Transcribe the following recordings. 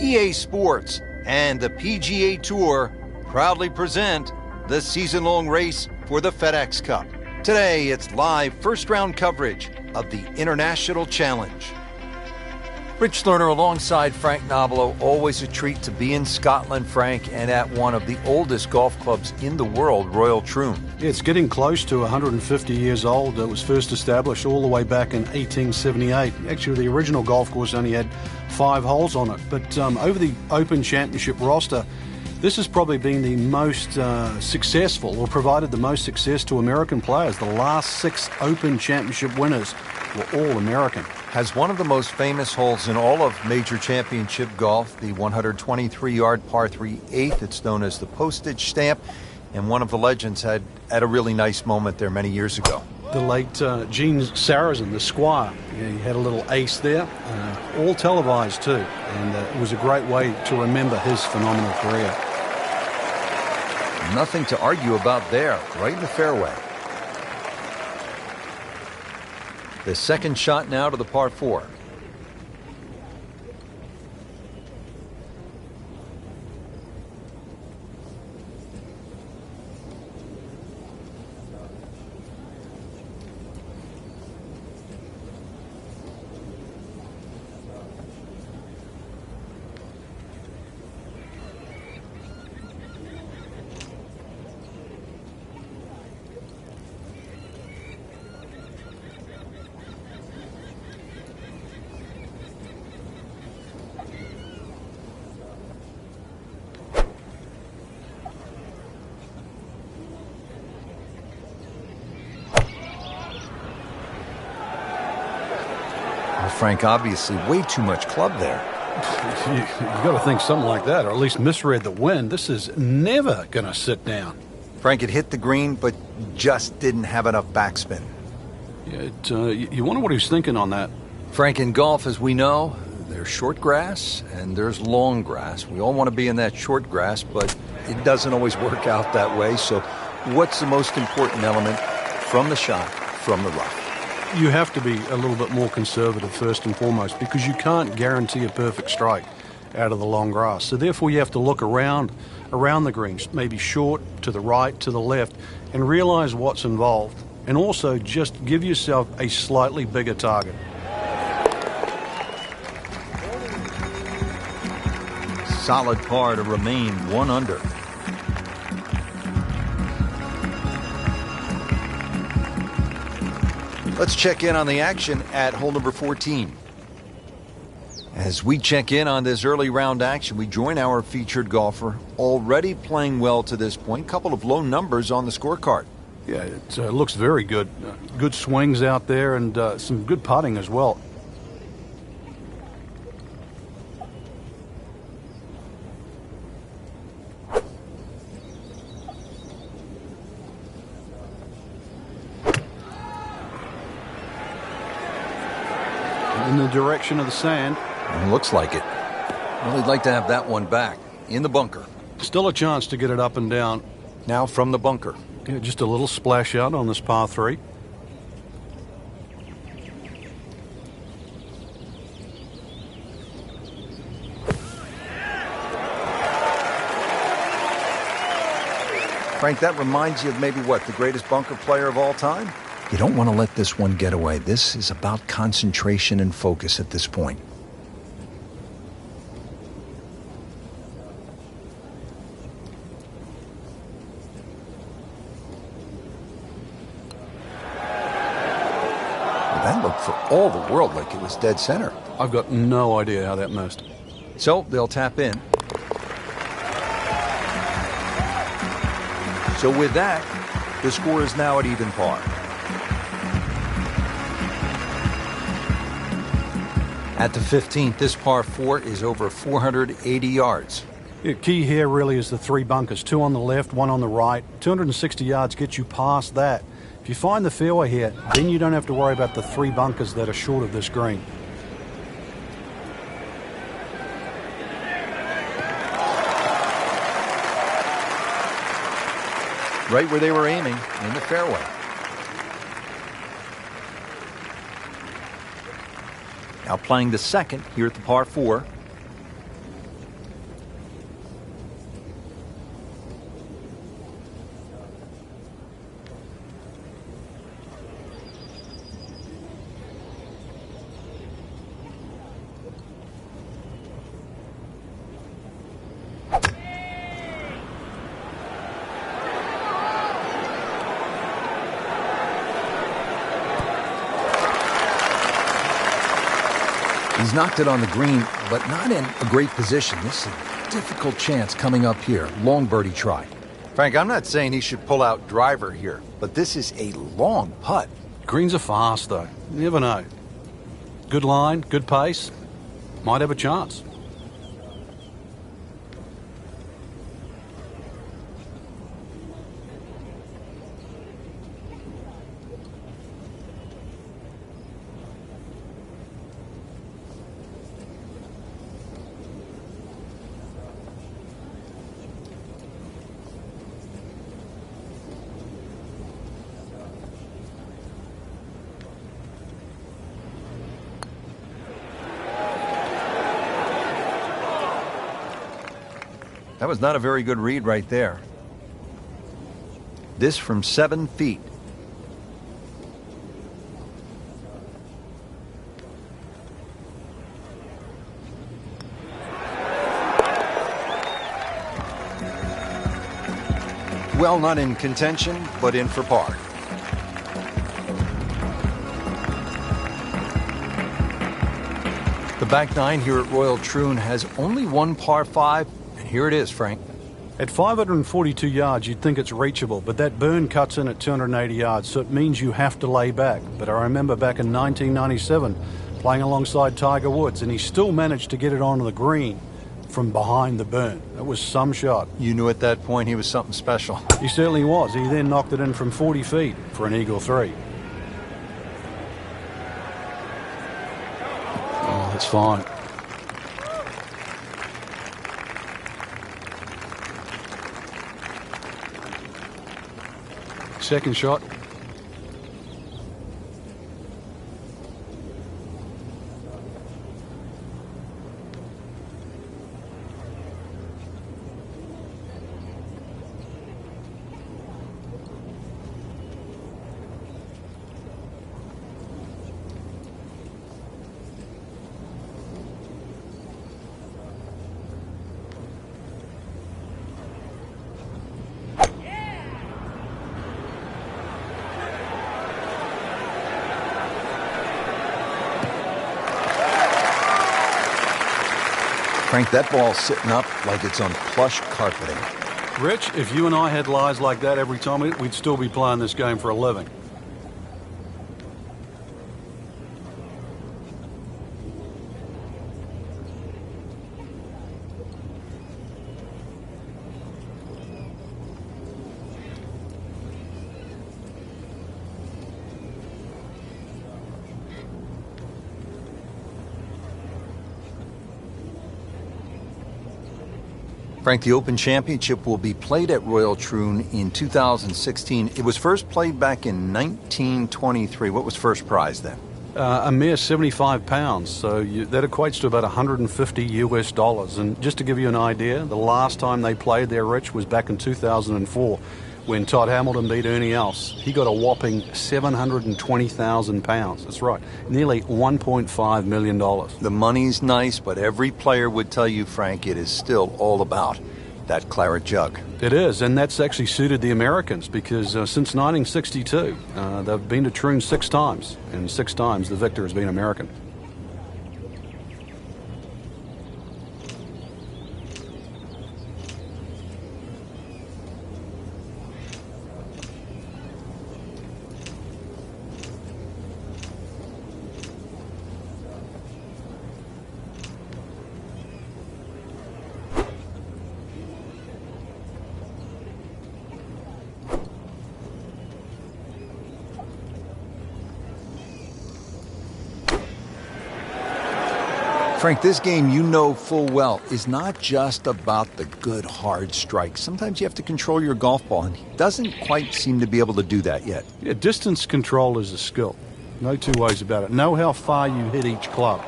EA Sports and the PGA Tour proudly present the season-long race for the FedEx Cup. Today, it's live first-round coverage of the International Challenge. Rich Lerner alongside Frank Nobilo. Always a treat to be in Scotland, Frank, and at one of the oldest golf clubs in the world, Royal Troon. Yeah, it's getting close to 150 years old. It was first established all the way back in 1878. Actually, the original golf course only had 5 holes on it. But over the Open Championship roster, this has probably been the most successful, or provided the most success to American players. The last 6 Open Championship winners were all American. Has one of the most famous holes in all of major championship golf, the 123-yard par 3 8th. It's known as the postage stamp, and one of the legends had a really nice moment there many years ago. The late Gene Sarazen, the Squire, he had a little ace there, all televised too, and it was a great way to remember his phenomenal career. Nothing to argue about there, right in the fairway. The second shot now to the par 4. Frank, obviously way too much club there. You got to think something like that, or at least misread the wind. This is never going to sit down. Frank had hit the green, but just didn't have enough backspin. Yeah, you wonder what he was thinking on that. Frank, in golf, as we know, there's short grass and there's long grass. We all want to be in that short grass, but it doesn't always work out that way. So what's the most important element from the shot, from the rough? You have to be a little bit more conservative first and foremost, because you can't guarantee a perfect strike out of the long grass. So therefore you have to look around the greens, maybe short, to the right, to the left, and realize what's involved. And also just give yourself a slightly bigger target. Solid par to remain 1 under. Let's check in on the action at hole number 14. As we check in on this early round action, we join our featured golfer, already playing well to this point. Couple of low numbers on the scorecard. Yeah, it looks very good. Good swings out there and some good putting as well. In the direction of the sand. Looks like it. Well, he'd like to have that one back in the bunker. Still a chance to get it up and down. Now from the bunker. Yeah, just a little splash out on this par 3. Frank, that reminds you of maybe what, the greatest bunker player of all time? You don't want to let this one get away. This is about concentration and focus at this point. Well, that looked for all the world like it was dead center. I've got no idea how that missed. So they'll tap in. So with that, the score is now at even par. At the 15th, this par 4 is over 480 yards. The key here really is the 3 bunkers, 2 on the left, 1 on the right. 260 yards gets you past that. If you find the fairway here, then you don't have to worry about the 3 bunkers that are short of this green. Right where they were aiming, in the fairway. Now playing the second here at the par 4. He's knocked it on the green, but not in a great position. This is a difficult chance coming up here. Long birdie try. Frank, I'm not saying he should pull out driver here, but this is a long putt. Greens are fast, though. You never know. Good line, good pace. Might have a chance. That was not a very good read right there. This from 7 feet. Well, not in contention, but in for par. The back nine here at Royal Troon has only one par 5. Here it is, Frank. At 542 yards, you'd think it's reachable, but that burn cuts in at 280 yards, so it means you have to lay back. But I remember back in 1997 playing alongside Tiger Woods, and he still managed to get it onto the green from behind the burn. That was some shot. You knew at that point he was something special. He certainly was. He then knocked it in from 40 feet for an eagle 3. Oh, that's fine. Second shot. Frank, that ball's sitting up like it's on plush carpeting. Rich, if you and I had lies like that every time, we'd still be playing this game for a living. Frank, the Open Championship will be played at Royal Troon in 2016. It was first played back in 1923. What was first prize then? A mere 75 pounds, so that equates to about 150 US dollars. And just to give you an idea, the last time they played there, Rich, was back in 2004 when Todd Hamilton beat Ernie Els. He got a whopping 720,000 pounds. That's right, nearly $1.5 million. The money's nice, but every player would tell you, Frank, it is still all about that claret jug. It is, and that's actually suited the Americans because since 1962, they've been to Troon 6 times, and 6 times the victor has been American. Frank, this game, you know full well, is not just about the good, hard strikes. Sometimes you have to control your golf ball, and he doesn't quite seem to be able to do that yet. Yeah, distance control is a skill. No two ways about it. Know how far you hit each club.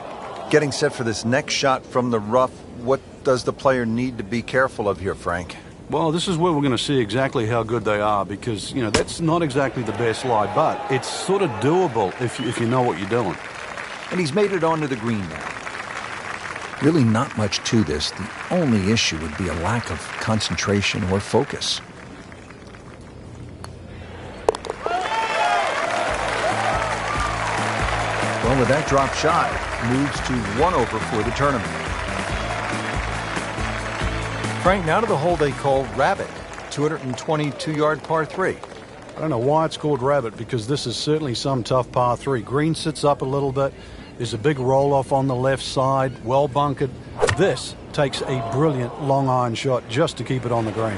Getting set for this next shot from the rough, what does the player need to be careful of here, Frank? Well, this is where we're going to see exactly how good they are because, you know, that's not exactly the best lie, but it's sort of doable if you know what you're doing. And he's made it onto the green now. Really not much to this. The only issue would be a lack of concentration or focus. Well, with that drop shot, moves to 1 over for the tournament. Frank, now to the hole they call Rabbit, 222-yard par 3. I don't know why it's called Rabbit, because this is certainly some tough par 3. Green sits up a little bit. There's a big roll-off on the left side, well bunkered. This takes a brilliant long iron shot just to keep it on the green.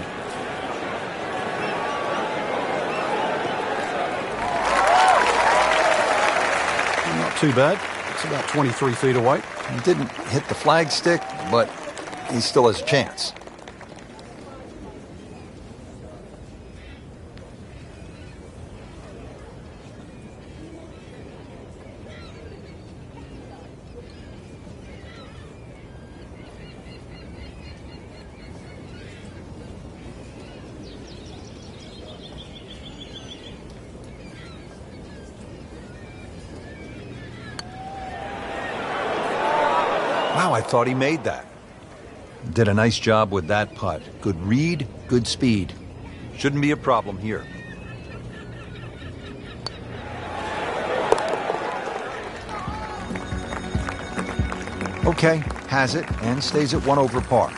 Not too bad. It's about 23 feet away. He didn't hit the flagstick, but he still has a chance. Wow, I thought he made that. Did a nice job with that putt. Good read, good speed. Shouldn't be a problem here. Okay, has it and stays at 1 over par.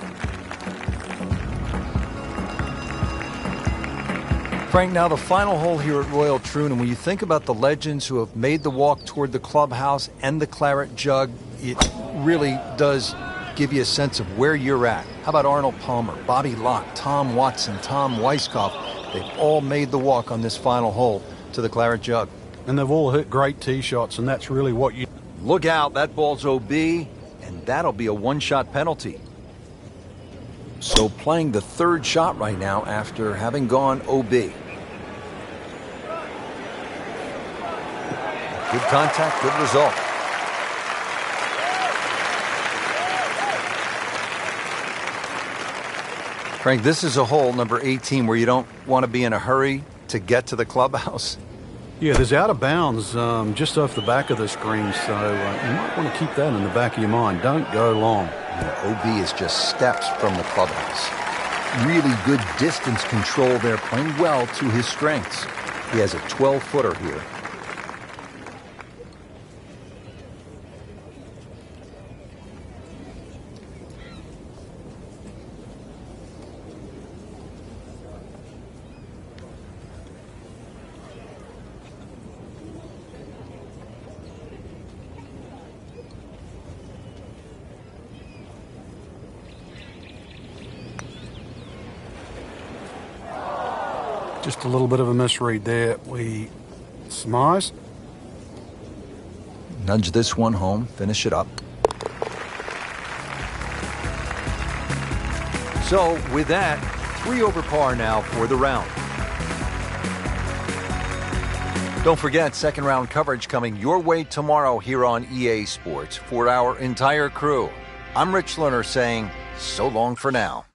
Frank, now the final hole here at Royal Troon, and when you think about the legends who have made the walk toward the clubhouse and the claret jug, it really does give you a sense of where you're at. How about Arnold Palmer, Bobby Locke, Tom Watson, Tom Weiskopf? They've all made the walk on this final hole to the claret jug. And they've all hit great tee shots, and that's really what you... Look out, that ball's OB, and that'll be a one-shot penalty. So playing the third shot right now after having gone OB. Good contact, good result. Frank, this is a hole, number 18, where you don't want to be in a hurry to get to the clubhouse. Yeah, there's out of bounds just off the back of this green, so you might want to keep that in the back of your mind. Don't go long. OB is just steps from the clubhouse. Really good distance control there, playing well to his strengths. He has a 12-footer here. Just a little bit of a misread there. We smize. Nudge this one home, finish it up. So with that, 3 over par now for the round. Don't forget, second round coverage coming your way tomorrow here on EA Sports. For our entire crew, I'm Rich Lerner saying so long for now.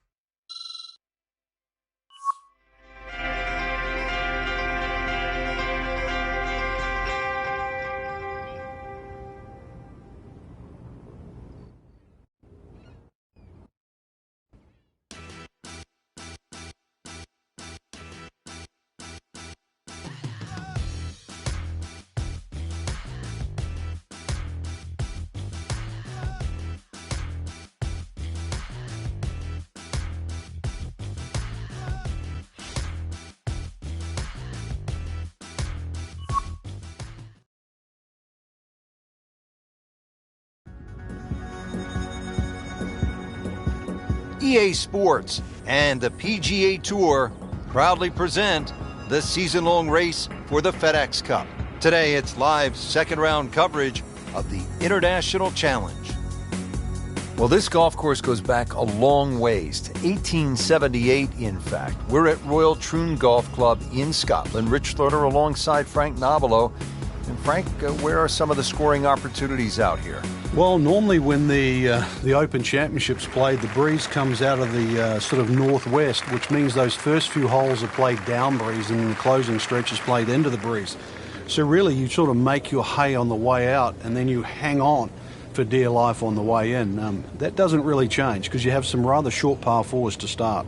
EA Sports and the PGA Tour proudly present the season-long race for the FedEx Cup. Today, it's live second-round coverage of the International Challenge. Well, this golf course goes back a long ways, to 1878, in fact. We're at Royal Troon Golf Club in Scotland. Rich Lerner alongside Frank Nobilo. And Frank, where are some of the scoring opportunities out here? Well, normally when the Open Championships played, the breeze comes out of the sort of northwest, which means those first few holes are played down breeze and the closing stretch is played into the breeze. So really you sort of make your hay on the way out and then you hang on for dear life on the way in. That doesn't really change because you have some rather short par fours to start.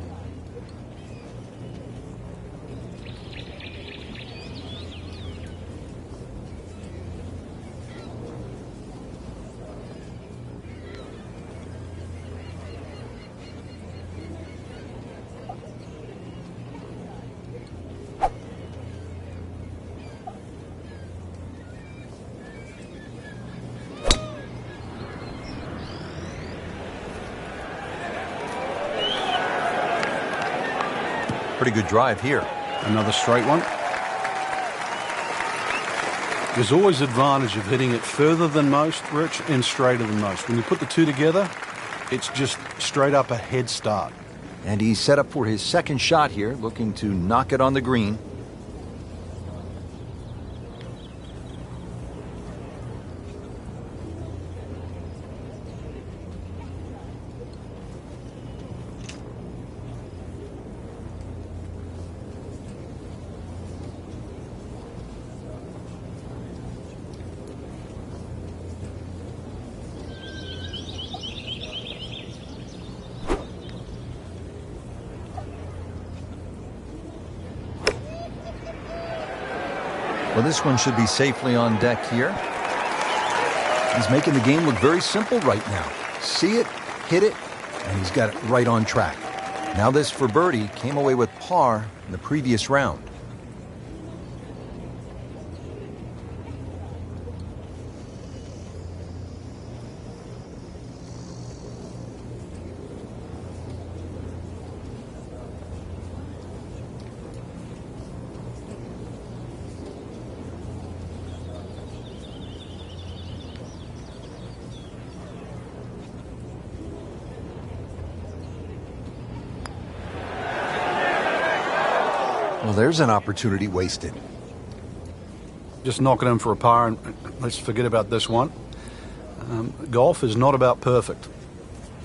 Pretty good drive here. Another straight one. There's always advantage of hitting it further than most, Rich, and straighter than most. When you put the two together, it's just straight up a head start. And he's set up for his second shot here, looking to knock it on the green. Well, this one should be safely on deck here. He's making the game look very simple right now. See it, hit it, and he's got it right on track. Now this for birdie came away with par in the previous round. Well, there's an opportunity wasted. Just knock it in for a par, and let's forget about this one. Golf is not about perfect,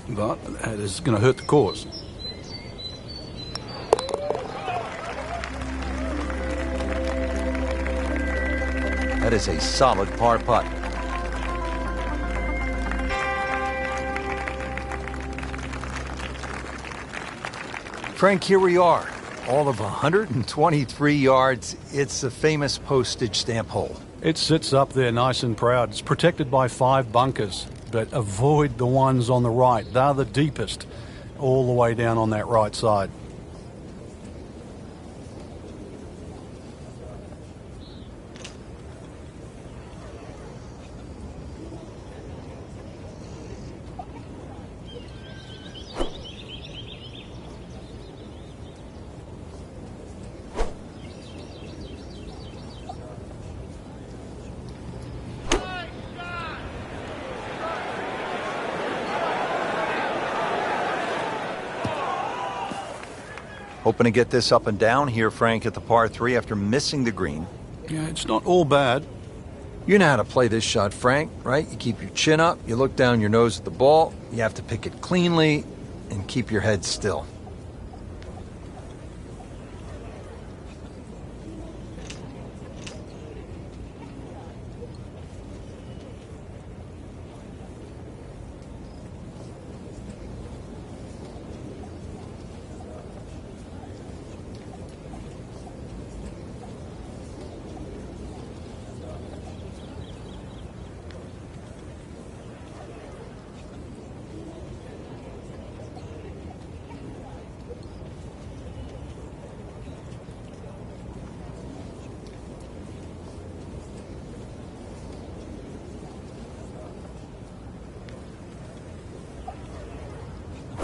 but it is going to hurt the cause. That is a solid par putt. Frank, here we are. All of 123 yards. It's the famous postage stamp hole. It sits up there nice and proud. It's protected by 5 bunkers, but avoid the ones on the right. They're the deepest, all the way down on that right side. Hoping to get this up and down here, Frank, at the par 3 after missing the green. Yeah, it's not all bad. You know how to play this shot, Frank, right? You keep your chin up, you look down your nose at the ball, you have to pick it cleanly, and keep your head still.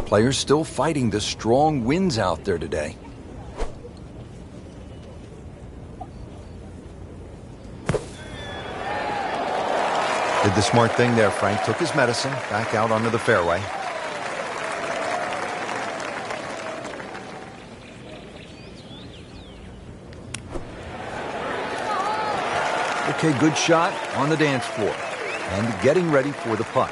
Players still fighting the strong winds out there today. Did the smart thing there, Frank. Took his medicine, back out onto the fairway. Okay, good shot on the dance floor. And getting ready for the putt.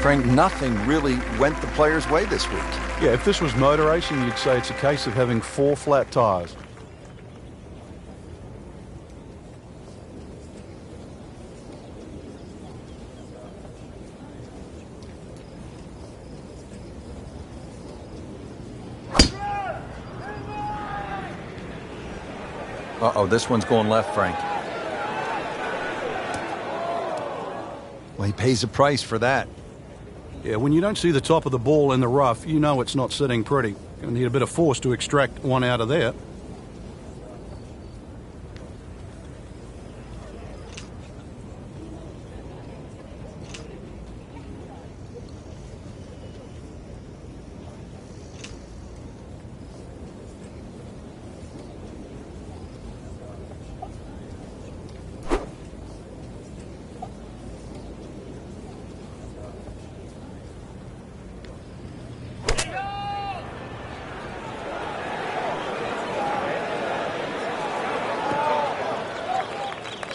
Frank, nothing really went the player's way this week. Yeah, if this was motor racing, you'd say it's a case of having 4 flat tires. Uh-oh, this one's going left, Frank. Well, he pays a price for that. Yeah, when you don't see the top of the ball in the rough, you know it's not sitting pretty. Going to need a bit of force to extract one out of there.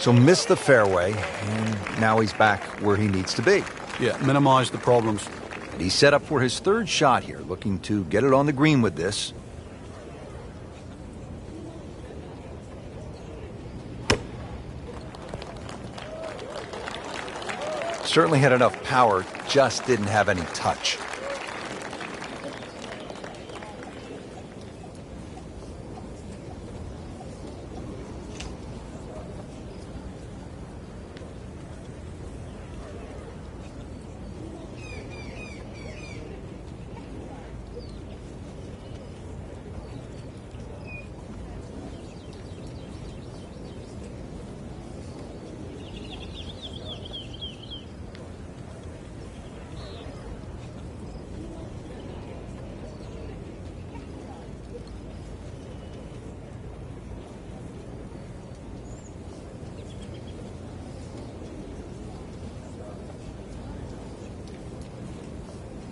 So missed the fairway, and now he's back where he needs to be. Yeah, minimize the problems. And he's set up for his third shot here, looking to get it on the green with this. Certainly had enough power, just didn't have any touch.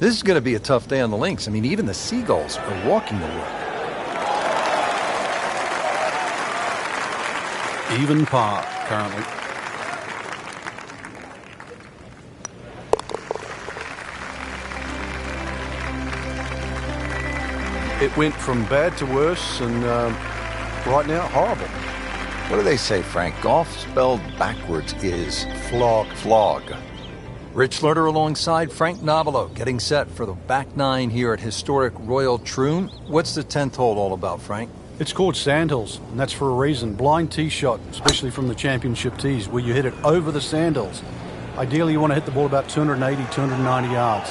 This is going to be a tough day on the links. I mean, even the seagulls are walking to work. Even par currently. It went from bad to worse, and right now, horrible. What do they say, Frank? Golf spelled backwards is Flog. flog. Rich Lerner alongside Frank Novelo, getting set for the back nine here at historic Royal Troon. What's the 10th hole all about, Frank? It's called Sandhills, and that's for a reason. Blind tee shot, especially from the championship tees, where you hit it over the sandhills. Ideally, you want to hit the ball about 280, 290 yards.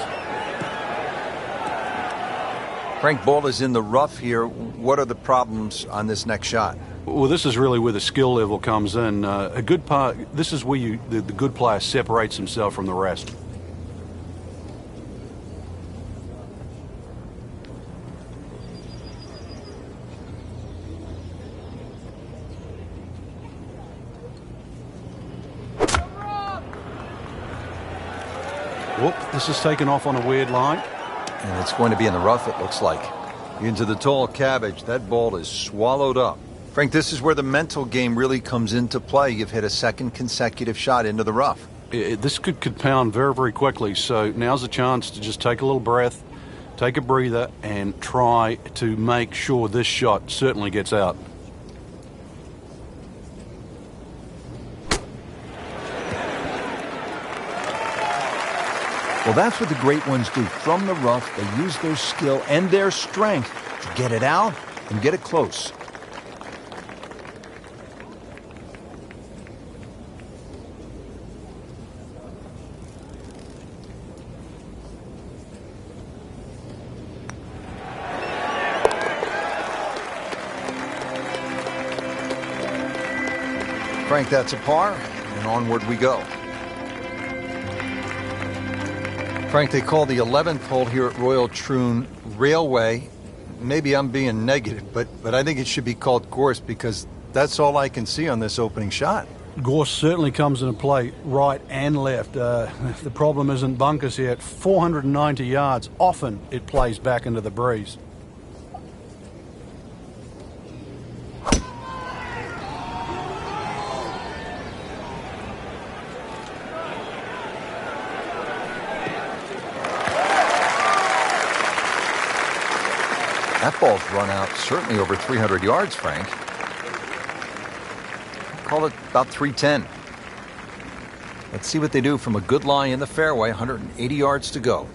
Frank, ball is in the rough here. What are the problems on this next shot? Well, this is really where the skill level comes in. A good part. This is where the good player separates himself from the rest. Whoop! This is taken off on a weird line. And it's going to be in the rough, it looks like. Into the tall cabbage. That ball is swallowed up. Frank, this is where the mental game really comes into play. You've hit a second consecutive shot into the rough. This could compound very, very quickly. So now's the chance to just take a little breath, take a breather, and try to make sure this shot certainly gets out. Well, that's what the great ones do. From the rough, they use their skill and their strength to get it out and get it close. Frank, that's a par, and onward we go. Frank, they call the 11th hole here at Royal Troon Railway. Maybe I'm being negative, but I think it should be called course because that's all I can see on this opening shot. Gorse certainly comes into play right and left. The problem isn't bunkers here. At 490 yards, often it plays back into the breeze. That ball's run out certainly over 300 yards, Frank. Call it about 310. Let's see what they do from a good lie in the fairway. 180 yards to go.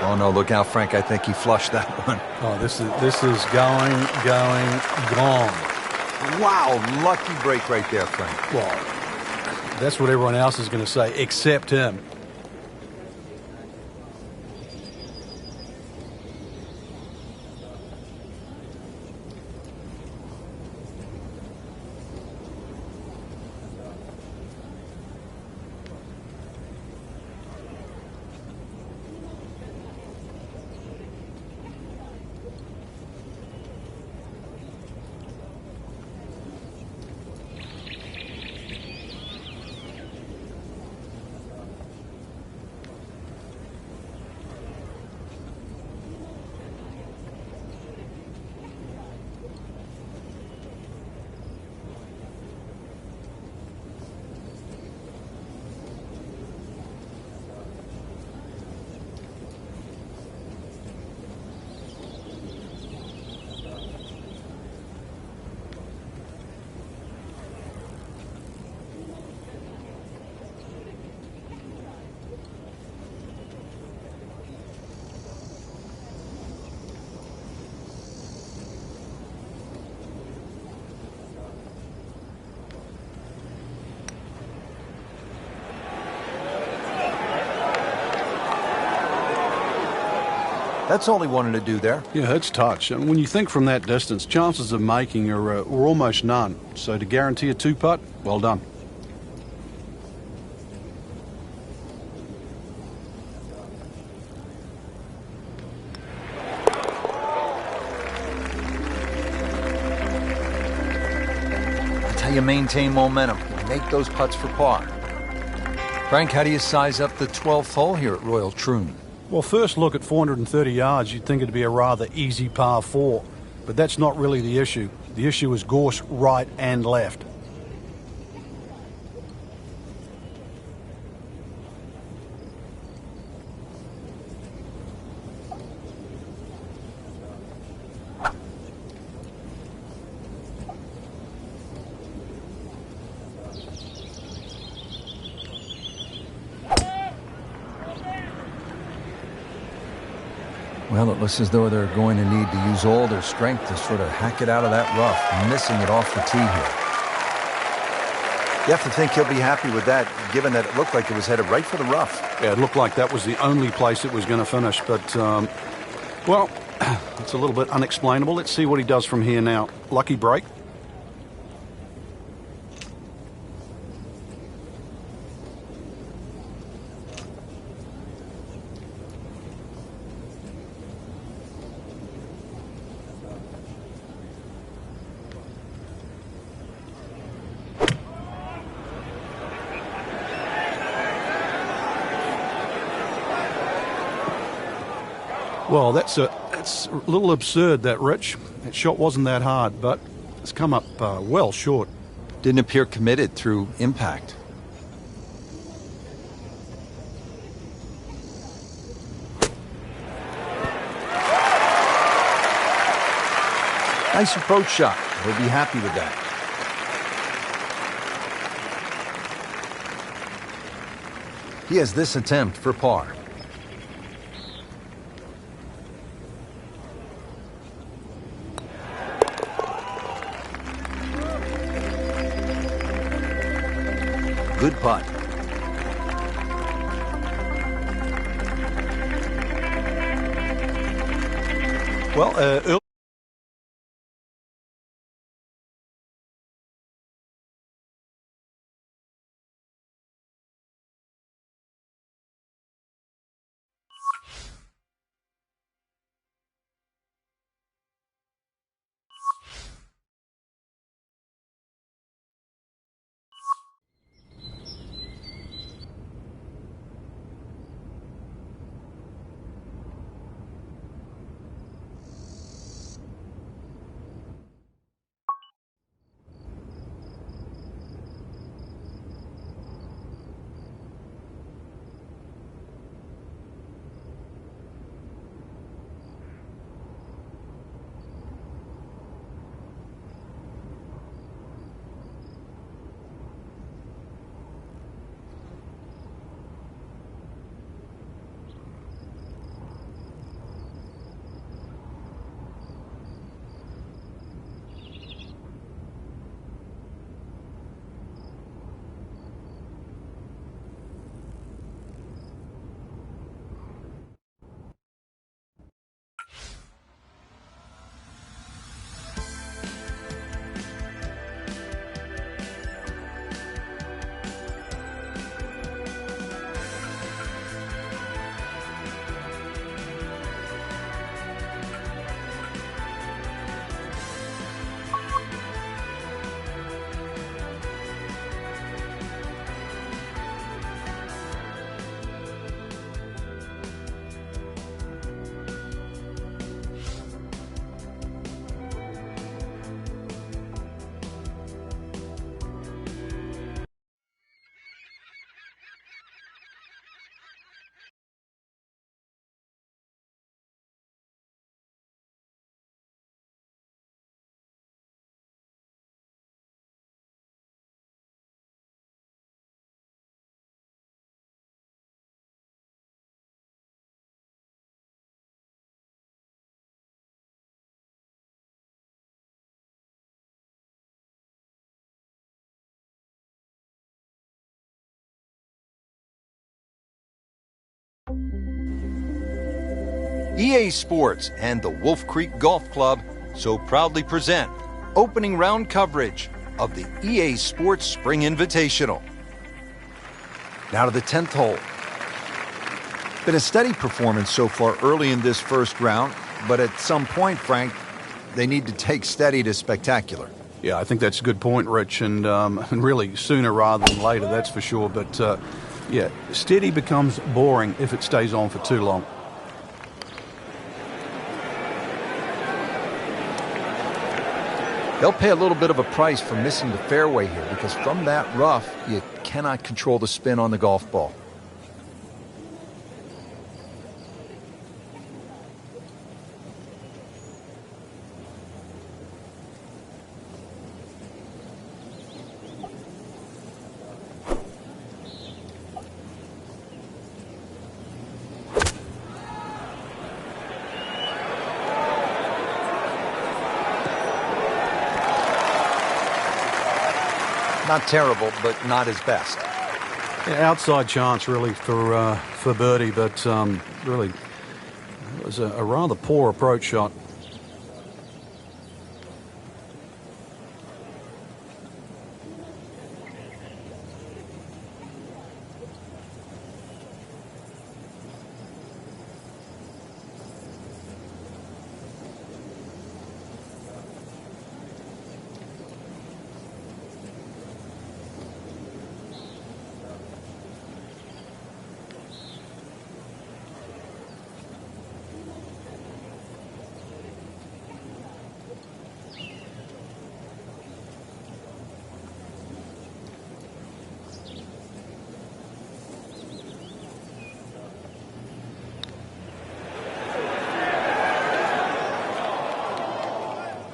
Oh, no, look out, Frank. I think he flushed that one. Oh, this is going, gone. Wow, lucky break right there, Frank. Well, that's what everyone else is going to say, except him. That's all he wanted to do there. Yeah, it's touch. And when you think from that distance, chances of making are almost none. So to guarantee a two-putt, well done. That's how you maintain momentum. You make those putts for par. Frank, how do you size up the 12th hole here at Royal Troon? Well, first look at 430 yards, you'd think it'd be a rather easy par 4. But that's not really the issue. The issue is course right and left. Well, it looks as though they're going to need to use all their strength to sort of hack it out of that rough, missing it off the tee here. You have to think he'll be happy with that, given that it looked like it was headed right for the rough. Yeah, it looked like that was the only place it was going to finish. But, well, it's a little bit unexplainable. Let's see what he does from here now. Lucky break. Well, that's a little absurd, that, Rich. That shot wasn't that hard, but it's come up well short. Didn't appear committed through impact. Nice approach shot. He'll be happy with that. He has this attempt for par. Good putt. Well, EA Sports and the Wolf Creek Golf Club so proudly present opening round coverage of the EA Sports Spring Invitational. Now to the 10th hole. Been a steady performance so far early in this first round, but at some point, Frank, they need to take steady to spectacular. Yeah, I think that's a good point, Rich, and really sooner rather than later, that's for sure. But, yeah, steady becomes boring if it stays on for too long. They'll pay a little bit of a price for missing the fairway here because from that rough, you cannot control the spin on the golf ball. Not terrible, but not his best. Yeah, outside chance, really, for birdie, but really, it was a rather poor approach shot.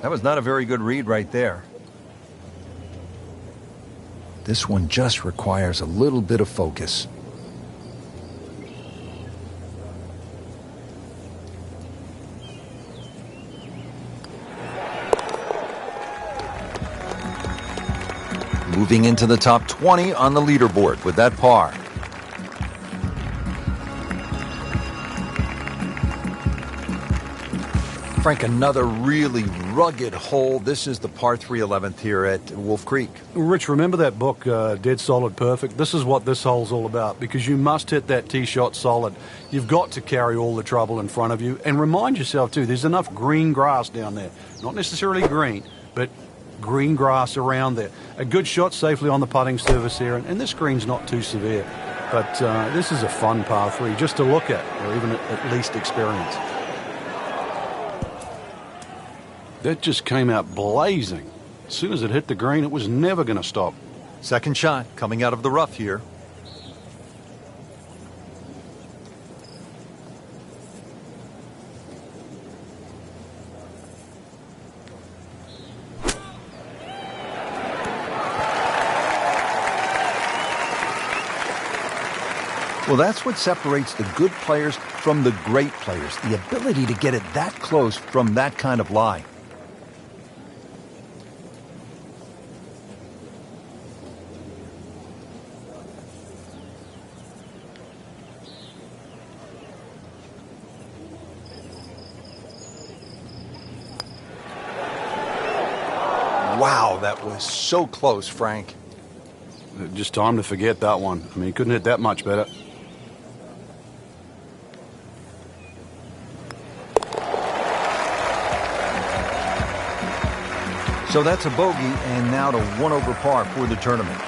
That was not a very good read right there. This one just requires a little bit of focus. Moving into the top 20 on the leaderboard with that par. Frank, another really rugged hole. This is the par 3 11th here at Wolf Creek. Rich, remember that book, Dead Solid Perfect? This is what this hole's all about, because you must hit that tee shot solid. You've got to carry all the trouble in front of you. And remind yourself, too, there's enough green grass down there. Not necessarily green, but green grass around there. A good shot safely on the putting surface here, and this green's not too severe. But this is a fun par 3 just to look at, or even at least experience. That just came out blazing. As soon as it hit the green, it was never going to stop. Second shot coming out of the rough here. Well, that's what separates the good players from the great players, the ability to get it that close from that kind of lie. Wow, that was so close, Frank. Just time to forget that one. I mean, he couldn't hit that much better. So that's a bogey, and now to 1 over par for the tournament.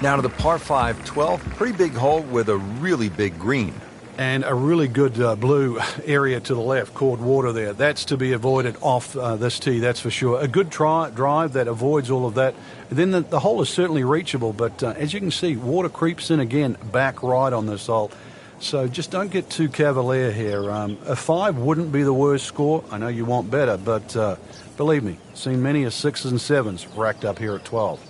Now to the par 5 12, pretty big hole with a really big green. And a really good blue area to the left, called water there. That's to be avoided off this tee, that's for sure. A good drive that avoids all of that. And then the hole is certainly reachable, but as you can see, water creeps in again, back right on this hole. So just don't get too cavalier here. A 5 wouldn't be the worst score. I know you want better, but believe me, seen many a 6s and 7s racked up here at 12.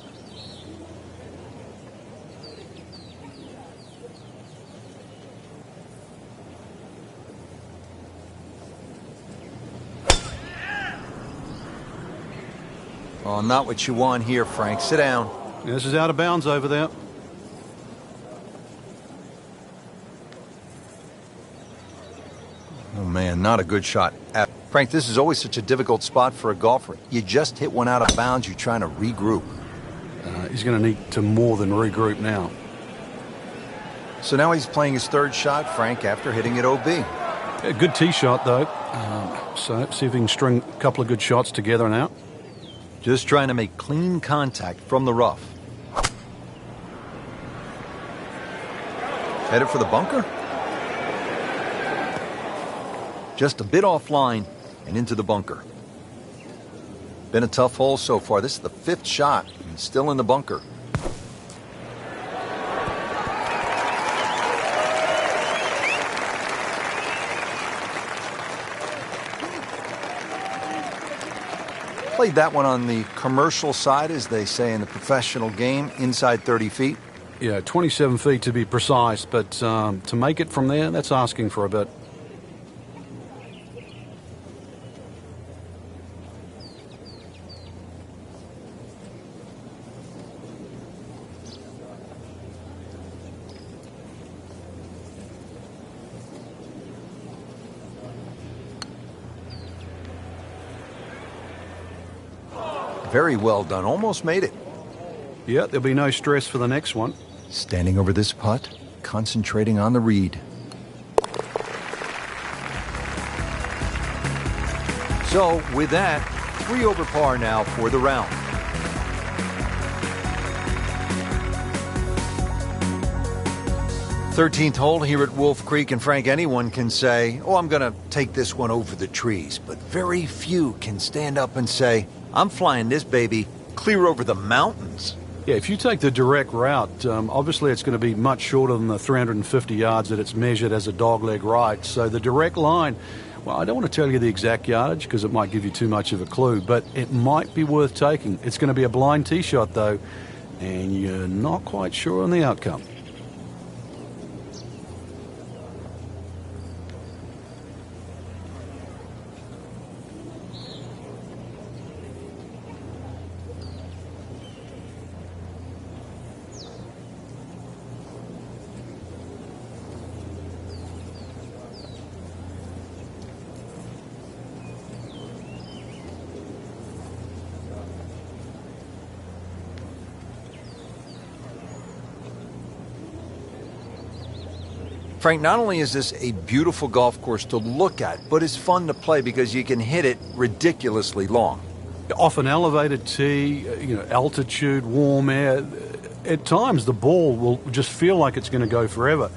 Oh, not what you want here, Frank. Sit down. This is out of bounds over there. man, not a good shot. Frank, this is always such a difficult spot for a golfer. You just hit one out of bounds, you're trying to regroup. He's going to need to more than regroup now. So now he's playing his third shot, Frank, after hitting it OB. Yeah, good tee shot, though. So see if he can string a couple of good shots together now. Just trying to make clean contact from the rough. Headed for the bunker. Just a bit offline and into the bunker. Been a tough hole so far. This is the fifth shot and still in the bunker. Played that one on the commercial side, as they say in the professional game, inside 30 feet. Yeah, 27 feet to be precise, but to make it from there, that's asking for a bit. Very well done. Almost made it. Yeah, there'll be no stress for the next one. Standing over this putt, concentrating on the read. So, with that, 3 over par now for the round. "13th hole here at Wolf Creek, and Frank, anyone can say, oh, I'm going to take this one over the trees. But very few can stand up and say, I'm flying this baby clear over the mountains. Yeah, if you take the direct route, obviously it's going to be much shorter than the 350 yards that it's measured as a dogleg right. So the direct line, well, I don't want to tell you the exact yardage because it might give you too much of a clue, but it might be worth taking. It's going to be a blind tee shot, though, and you're not quite sure on the outcome. Frank, not only is this a beautiful golf course to look at, but it's fun to play because you can hit it ridiculously long. Off an elevated tee, altitude, warm air, at times the ball will just feel like it's going to go forever.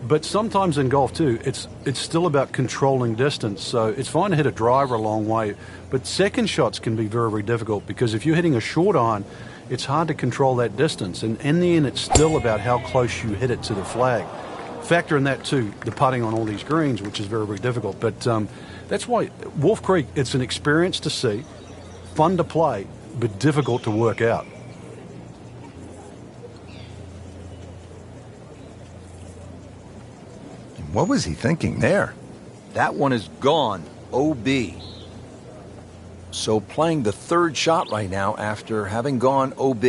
But sometimes in golf too, it's still about controlling distance. So it's fine to hit a driver a long way, but second shots can be very, very difficult because if you're hitting a short iron, it's hard to control that distance. And in the end, it's still about how close you hit it to the flag. Factor in that too, the putting on all these greens, which is very, very difficult. But that's why Wolf Creek, it's an experience to see, fun to play, but difficult to work out. What was he thinking there? That one is gone, OB. So playing the third shot right now after having gone OB.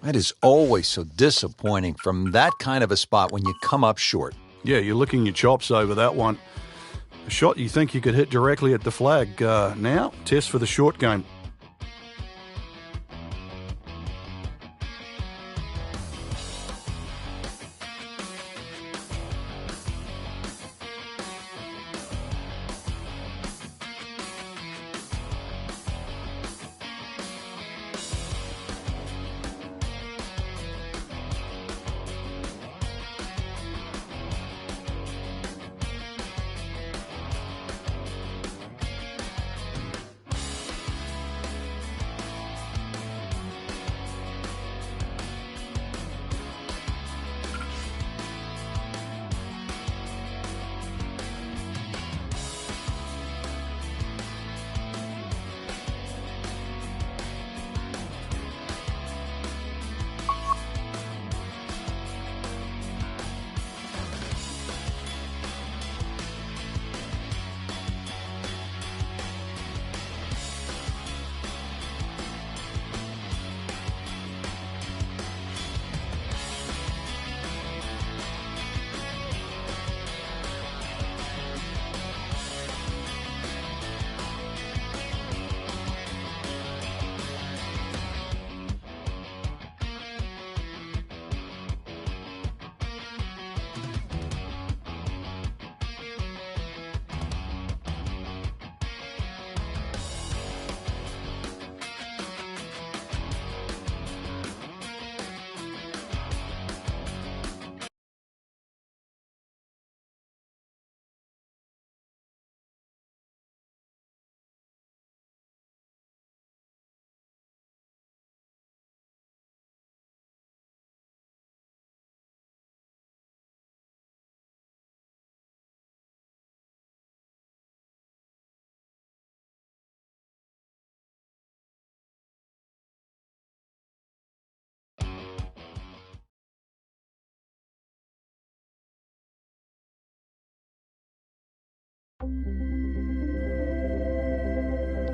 That is always so disappointing from that kind of a spot when you come up short. Yeah, you're licking your chops over that one. A shot you think you could hit directly at the flag. Now, test for the short game.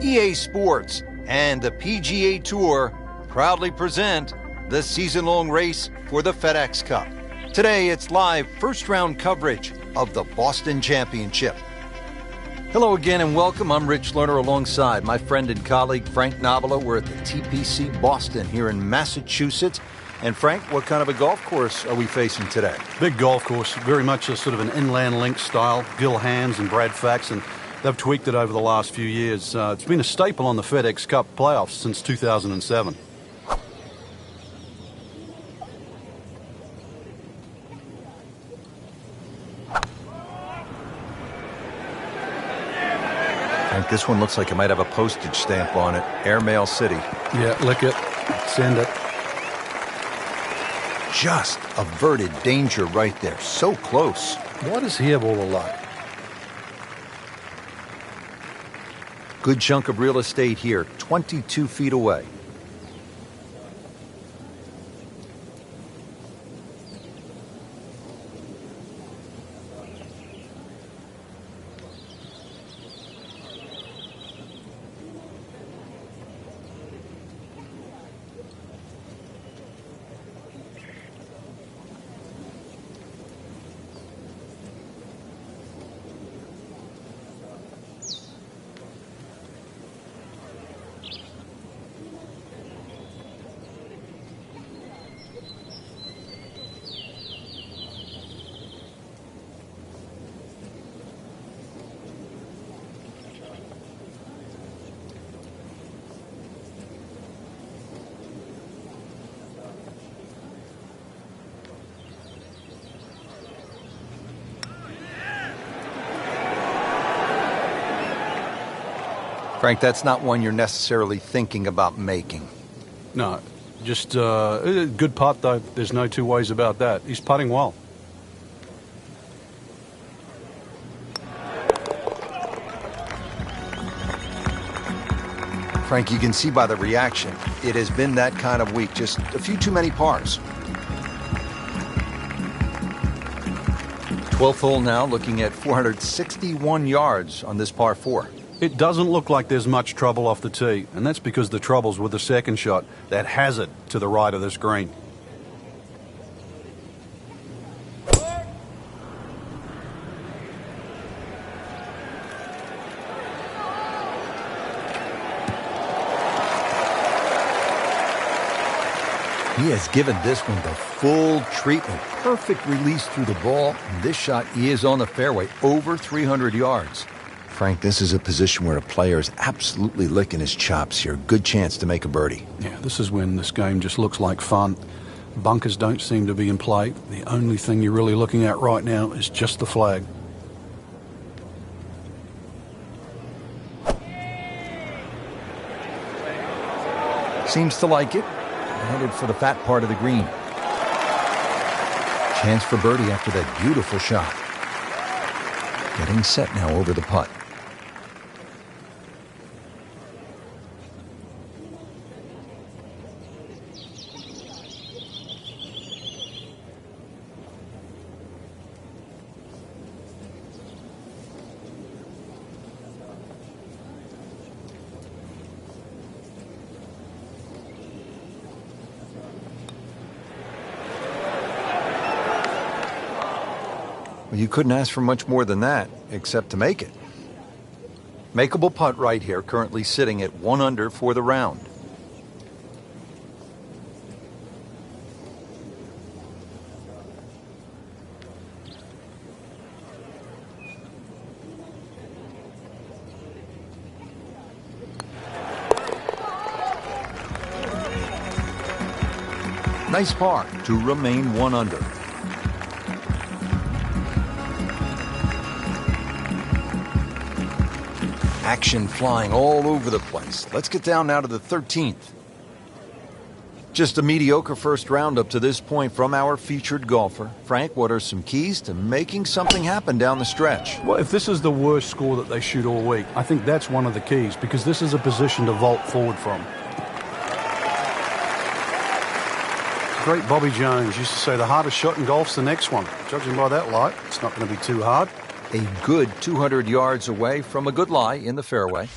EA Sports and the PGA Tour proudly present the season-long race for the FedEx Cup. Today, it's live first-round coverage of the Boston Championship. Hello again and welcome. I'm Rich Lerner alongside my friend and colleague Frank Navalo. We're at the TPC Boston here in Massachusetts. And Frank, what kind of a golf course are we facing today? Big golf course, very much a sort of an inland link style. Gil Hands and Brad Fax, and they've tweaked it over the last few years. It's been a staple on the FedEx Cup playoffs since 2007. This one looks like it might have a postage stamp on it. Airmail City. Yeah, lick it. Send it. Just averted danger right there. So close. Why does he have all the luck? Good chunk of real estate here. 22 feet away. Frank, that's not one you're necessarily thinking about making. No, just good putt, though. There's no two ways about that. He's putting well. Frank, you can see by the reaction, it has been that kind of week. Just a few too many pars. 12th hole now, looking at 461 yards on this par 4. It doesn't look like there's much trouble off the tee, and that's because the trouble's with the second shot, that hazard to the right of this green. He has given this one the full treatment. Perfect release through the ball. And this shot, he is on the fairway, over 300 yards. Frank, this is a position where a player is absolutely licking his chops here. Good chance to make a birdie. Yeah, this is when this game just looks like fun. Bunkers don't seem to be in play. The only thing you're really looking at right now is just the flag. Seems to like it. Headed for the fat part of the green. Chance for birdie after that beautiful shot. Getting set now over the putt. Well, you couldn't ask for much more than that, except to make it. Makeable putt right here, currently sitting at 1 under for the round. Nice par to remain 1 under. Action flying all over the place. Let's get down now to the 13th. Just a mediocre first round up to this point from our featured golfer. Frank, what are some keys to making something happen down the stretch? Well, if this is the worst score that they shoot all week, I think that's one of the keys, because this is a position to vault forward from. Great Bobby Jones used to say the hardest shot in golf's the next one. Judging by that light, it's not going to be too hard. A good 200 yards away from a good lie in the fairway.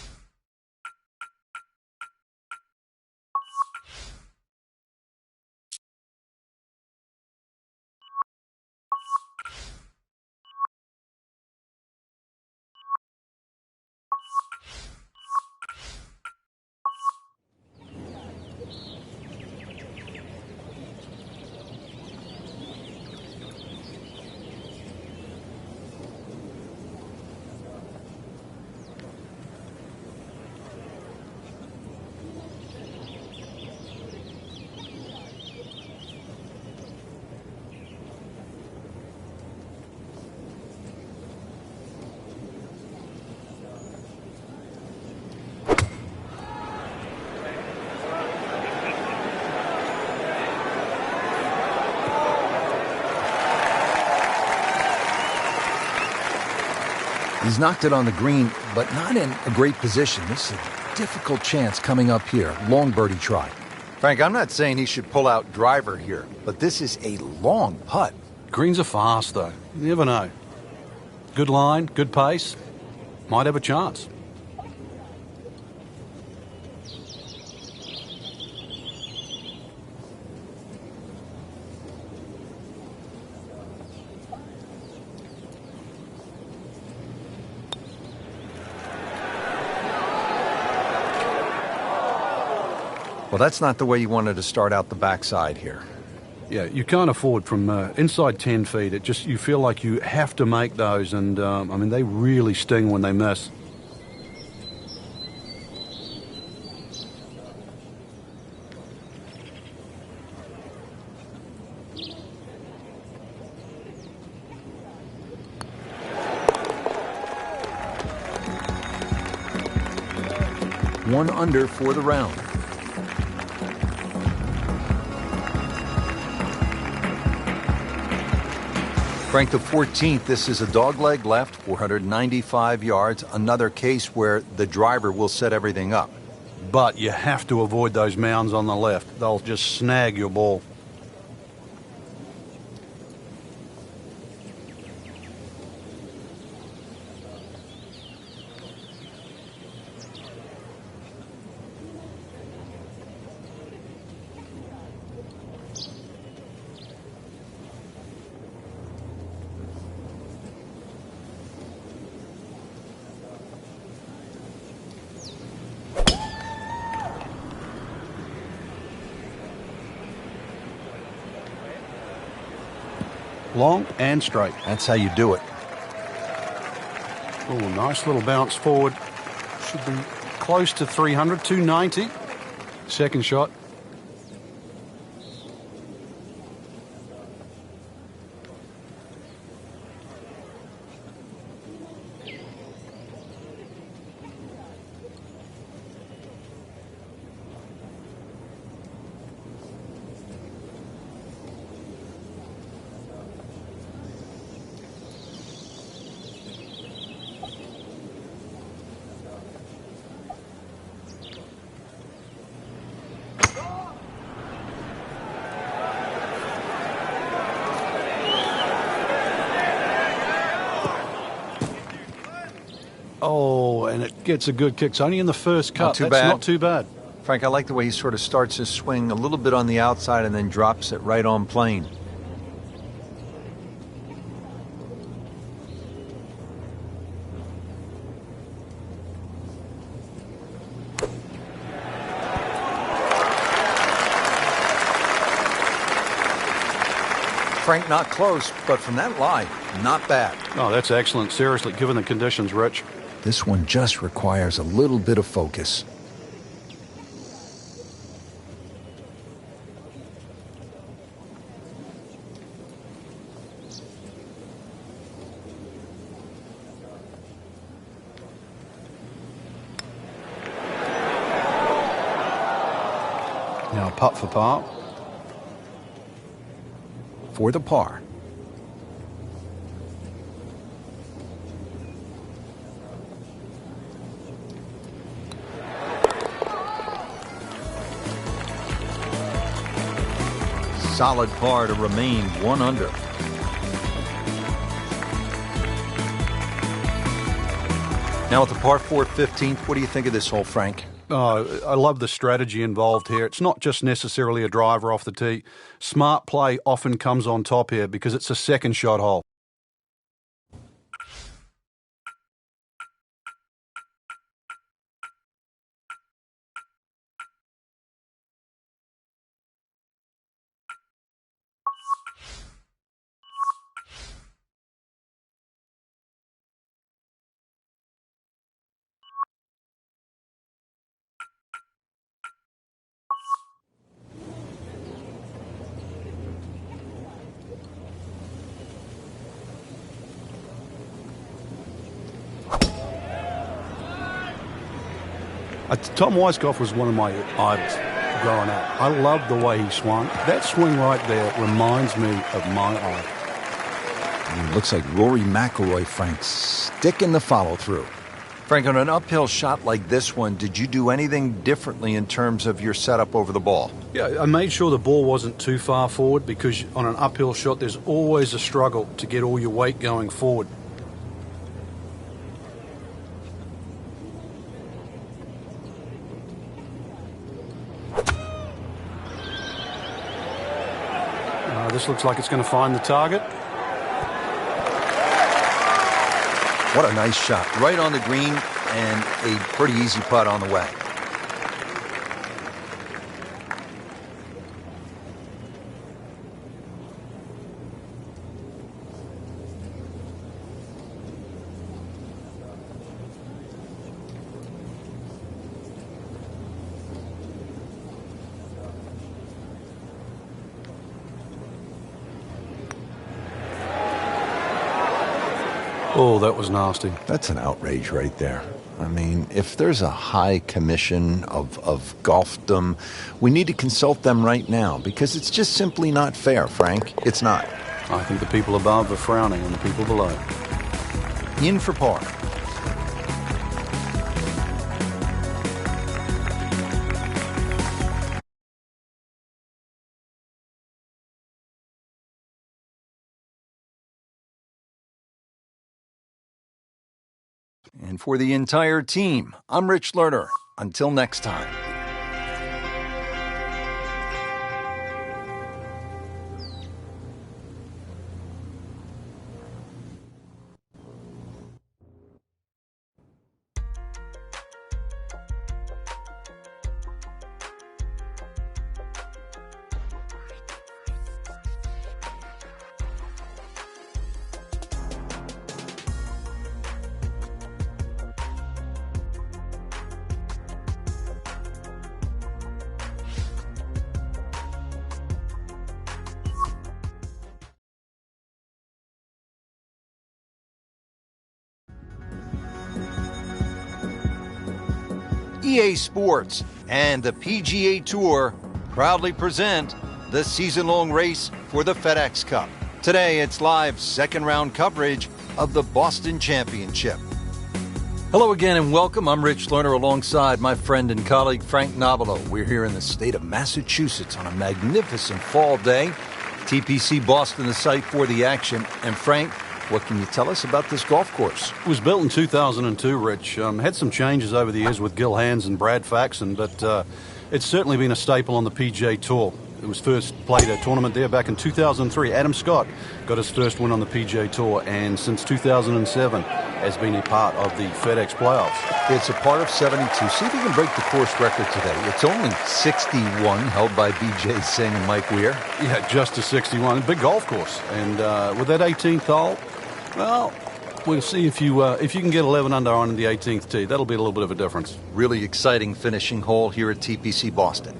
He's knocked it on the green, but not in a great position. This is a difficult chance coming up here. Long birdie try. Frank, I'm not saying he should pull out driver here, but this is a long putt. Greens are fast, though. You never know. Good line, good pace. Might have a chance. Well, that's not the way you wanted to start out the backside here. Yeah, you can't afford from inside 10 feet. You feel like you have to make those, and I mean, they really sting when they miss. One under for the round. Frank, the 14th, this is a dogleg left, 495 yards. Another case where the driver will set everything up. But you have to avoid those mounds on the left. They'll just snag your ball. Long and straight. That's how you do it. Oh, nice little bounce forward. Should be close to 300, 290. Second shot. Oh, and it gets a good kick. It's only in the first cut. That's not too bad. Frank, I like the way he sort of starts his swing a little bit on the outside and then drops it right on plane. Frank, not close, but from that lie, not bad. Oh, that's excellent. Seriously, given the conditions, Rich. This one just requires a little bit of focus. Now putt for par. For the par. Solid par to remain 1 under. Now at the par 4 15th, what do you think of this hole, Frank? Oh, I love the strategy involved here. It's not just necessarily a driver off the tee. Smart play often comes on top here because it's a second shot hole. Tom Weiskopf was one of my idols growing up. I loved the way he swung. That swing right there reminds me of my idol. It looks like Rory McIlroy, Frank, sticking the follow-through. Frank, on an uphill shot like this one, did you do anything differently in terms of your setup over the ball? Yeah, I made sure the ball wasn't too far forward because on an uphill shot, there's always a struggle to get all your weight going forward. This looks like it's going to find the target. What a nice shot. Right on the green and a pretty easy putt on the way. Oh, that was nasty. That's an outrage right there. I mean, if there's a high commission of golfdom, we need to consult them right now because it's just simply not fair, Frank. It's not. I think the people above are frowning on the people below. In for par. And for the entire team, I'm Rich Lerner. Until next time. EA Sports and the PGA Tour proudly present the season-long race for the FedEx Cup. Today, it's live second-round coverage of the Boston Championship. Hello again and welcome. I'm Rich Lerner alongside my friend and colleague Frank Nobilo. We're here in the state of Massachusetts on a magnificent fall day. TPC Boston, the site for the action. And Frank, what can you tell us about this golf course? It was built in 2002, Rich. Had some changes over the years with Gil Hanse and Brad Faxon, but it's certainly been a staple on the PGA Tour. It was first played a tournament there back in 2003. Adam Scott got his first win on the PGA Tour, and since 2007 has been a part of the FedEx playoffs. It's a part of 72. See if you can break the course record today. It's only 61, held by B.J. Singh and Mike Weir. Yeah, just a 61. Big golf course. And with that 18th hole, well, we'll see if you can get 11 under on the 18th tee. That'll be a little bit of a difference. Really exciting finishing hole here at TPC Boston.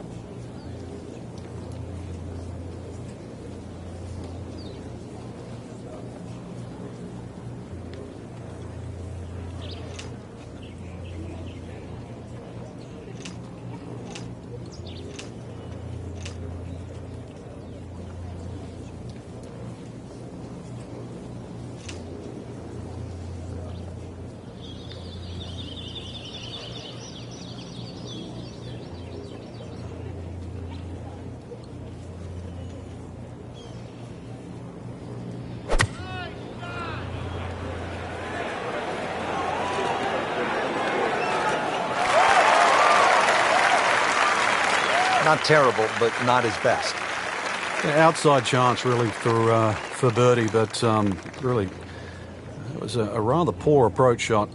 Not terrible, but not his best. Yeah, outside chance, really, for birdie, but really, it was a rather poor approach shot.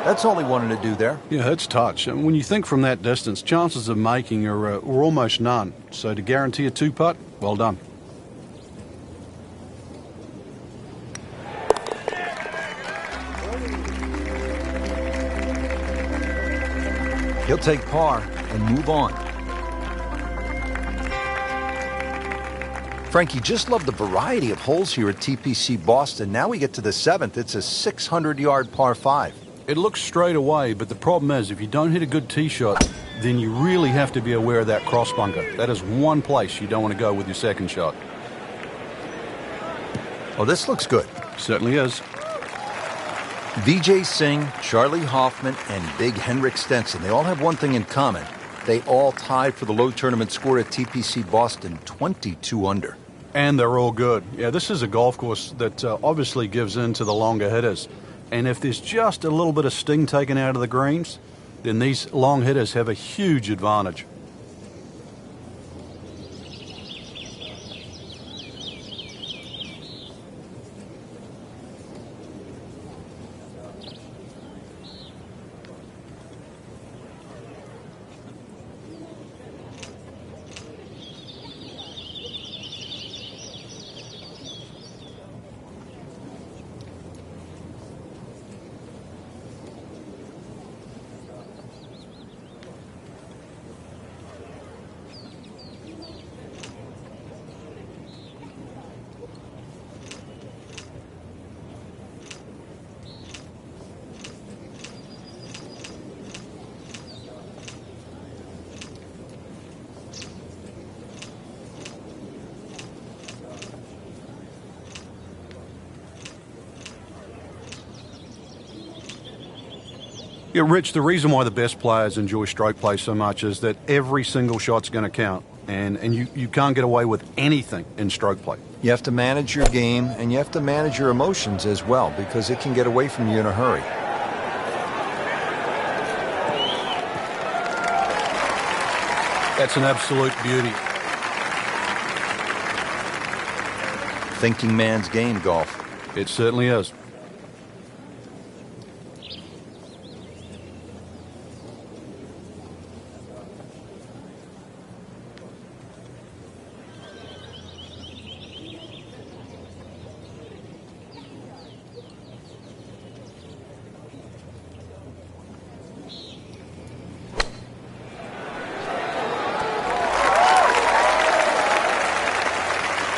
That's all he wanted to do there. Yeah, it's touch. And when you think from that distance, chances of making are almost none. So to guarantee a two-putt, well done. He'll take par and move on. Frankie, just love the variety of holes here at TPC Boston. Now we get to the 7th. It's a 600-yard par 5. It looks straight away, but the problem is if you don't hit a good tee shot, then you really have to be aware of that cross bunker. That is one place you don't want to go with your second shot. Oh, this looks good. Certainly is. Vijay Singh, Charlie Hoffman, and Big Henrik Stenson. They all have one thing in common. They all tied for the low tournament score at TPC Boston, 22 under. And they're all good. Yeah, this is a golf course that obviously gives in to the longer hitters. And if there's just a little bit of sting taken out of the greens, then these long hitters have a huge advantage. Yeah, Rich, the reason why the best players enjoy stroke play so much is that every single shot's going to count. And you can't get away with anything in stroke play. You have to manage your game, and you have to manage your emotions as well, because it can get away from you in a hurry. That's an absolute beauty. Thinking man's game, golf. It certainly is.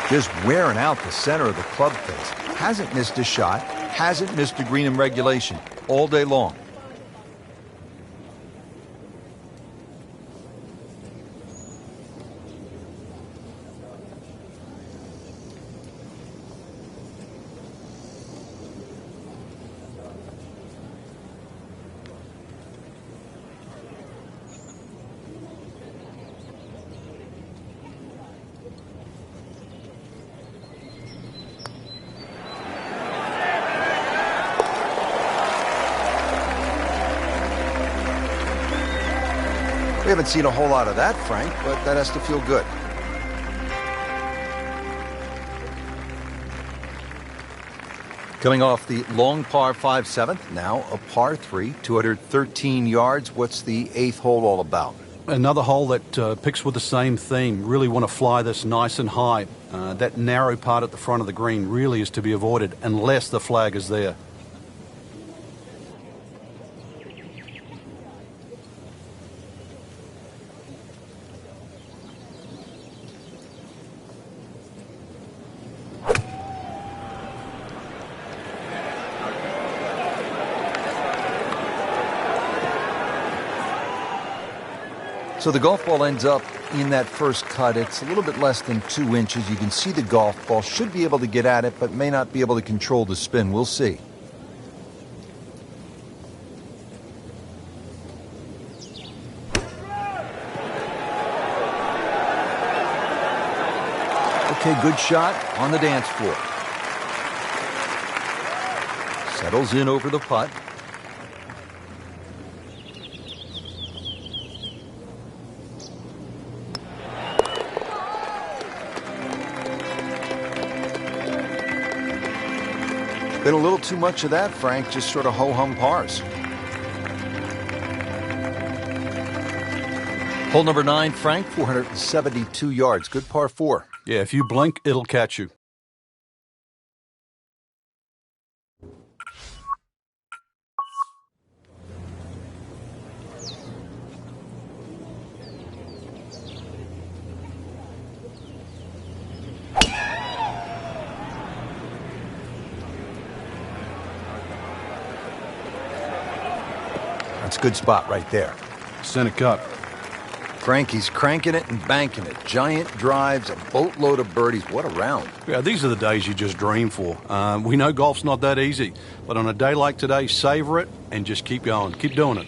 Just wearing out the center of the club face. Hasn't missed a shot, hasn't missed a green in regulation all day long. We haven't seen a whole lot of that, Frank, but that has to feel good. Coming off the long par 5 7th, now a par 3, 213 yards. What's the 8th hole all about? Another hole that picks with the same theme. Really want to fly this nice and high. That narrow part at the front of the green really is to be avoided unless the flag is there. So the golf ball ends up in that first cut. It's a little bit less than 2 inches. You can see the golf ball. Should be able to get at it, but may not be able to control the spin. We'll see. Okay, good shot on the dance floor. Settles in over the putt. Been a little too much of that, Frank. Just sort of ho-hum pars. Hole number 9, Frank, 472 yards. Good par 4. Yeah, if you blink, it'll catch you. That's a good spot right there. Center cut. Frankie's cranking it and banking it. Giant drives, a boatload of birdies. What a round. Yeah, these are the days you just dream for. We know golf's not that easy, but on a day like today, savor it and just keep going. Keep doing it.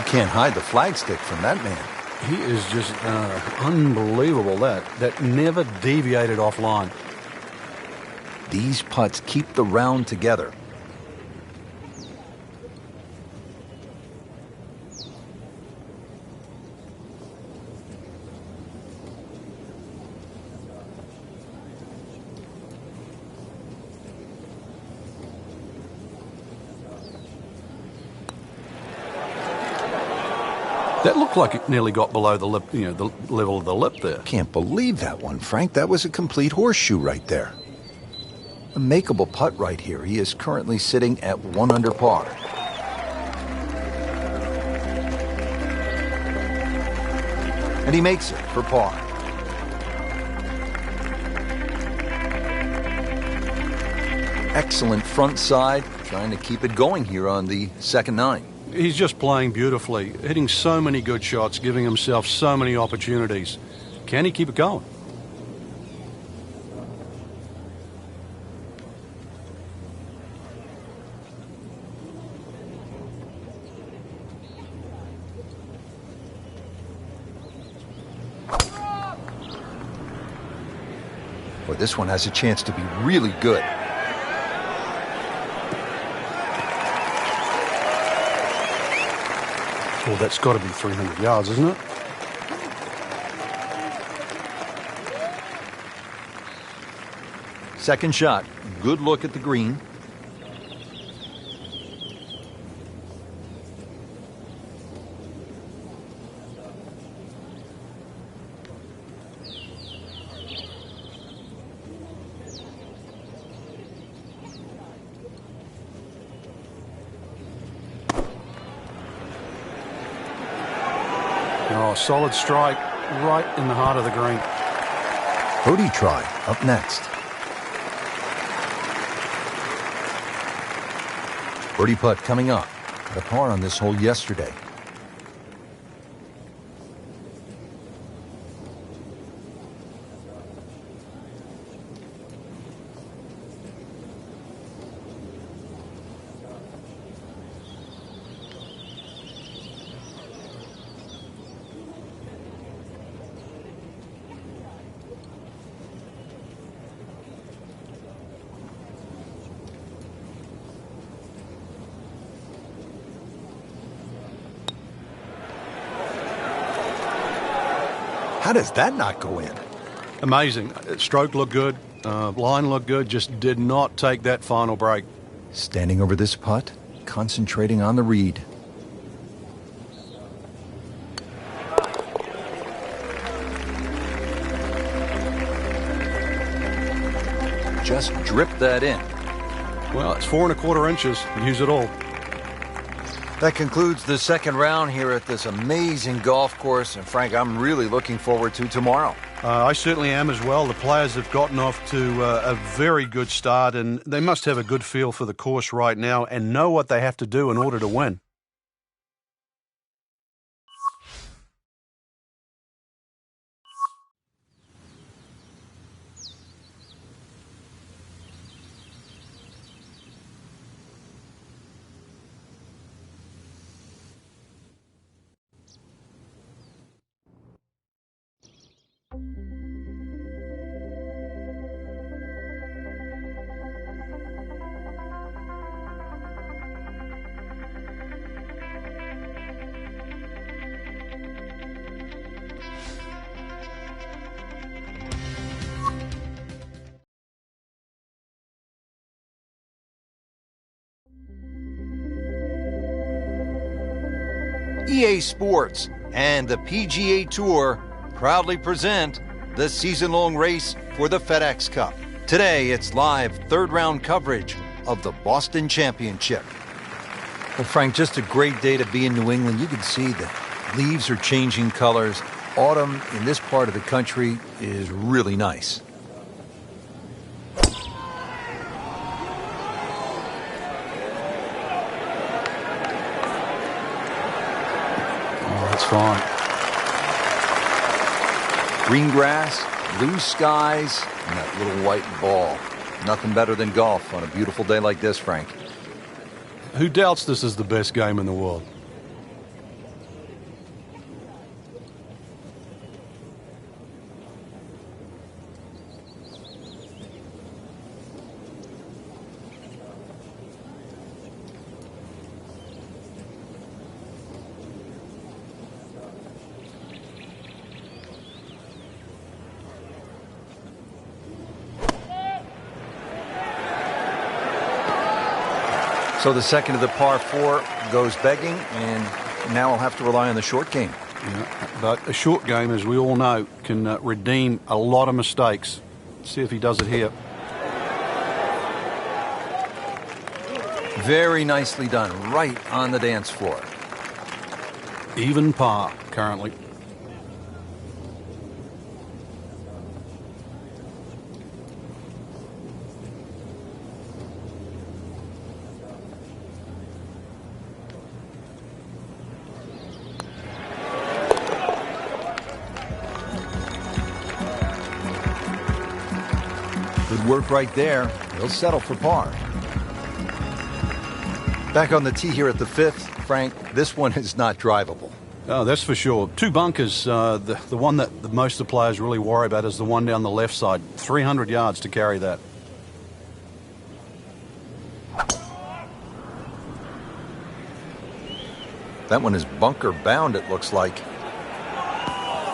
Can't hide the flagstick from that man. He is just unbelievable. That never deviated offline. These putts keep the round together. That looked like it nearly got below the lip, the level of the lip there. Can't believe that one, Frank. That was a complete horseshoe right there. A makeable putt right here. He is currently sitting at 1 under par. And he makes it for par. Excellent front side. Trying to keep it going here on the second 9. He's just playing beautifully, hitting so many good shots, giving himself so many opportunities. Can he keep it going? Boy, this one has a chance to be really good. Well, that's got to be 300 yards, isn't it? Second shot. Good look at the green. Oh, solid strike right in the heart of the green. Birdie try up next. Birdie putt coming up. Had a par on this hole yesterday. How does that not go in? Amazing. Stroke looked good. Line looked good. Just did not take that final break. Standing over this putt, concentrating on the read. Just drip that in. Well, it's 4 1/4 inches. Use it all. That concludes the second round here at this amazing golf course. And Frank, I'm really looking forward to tomorrow. I certainly am as well. The players have gotten off to a very good start, and they must have a good feel for the course right now and know what they have to do in order to win. EA Sports and the PGA Tour proudly present the season-long race for the FedEx Cup. Today, it's live third-round coverage of the Boston Championship. Well, Frank, just a great day to be in New England. You can see the leaves are changing colors. Autumn in this part of the country is really nice. That's fine. Green grass, blue skies, and that little white ball. Nothing better than golf on a beautiful day like this, Frank. Who doubts this is the best game in the world? So the second of the par 4 goes begging, and now I'll have to rely on the short game. Yeah, but a short game, as we all know, can redeem a lot of mistakes. See if he does it here. Very nicely done, right on the dance floor. Even par currently. Good work right there. He'll settle for par. Back on the tee here at the 5th, Frank, this one is not drivable. Oh, that's for sure. Two bunkers. The one that most of the players really worry about is the one down the left side. 300 yards to carry that. That one is bunker bound, it looks like.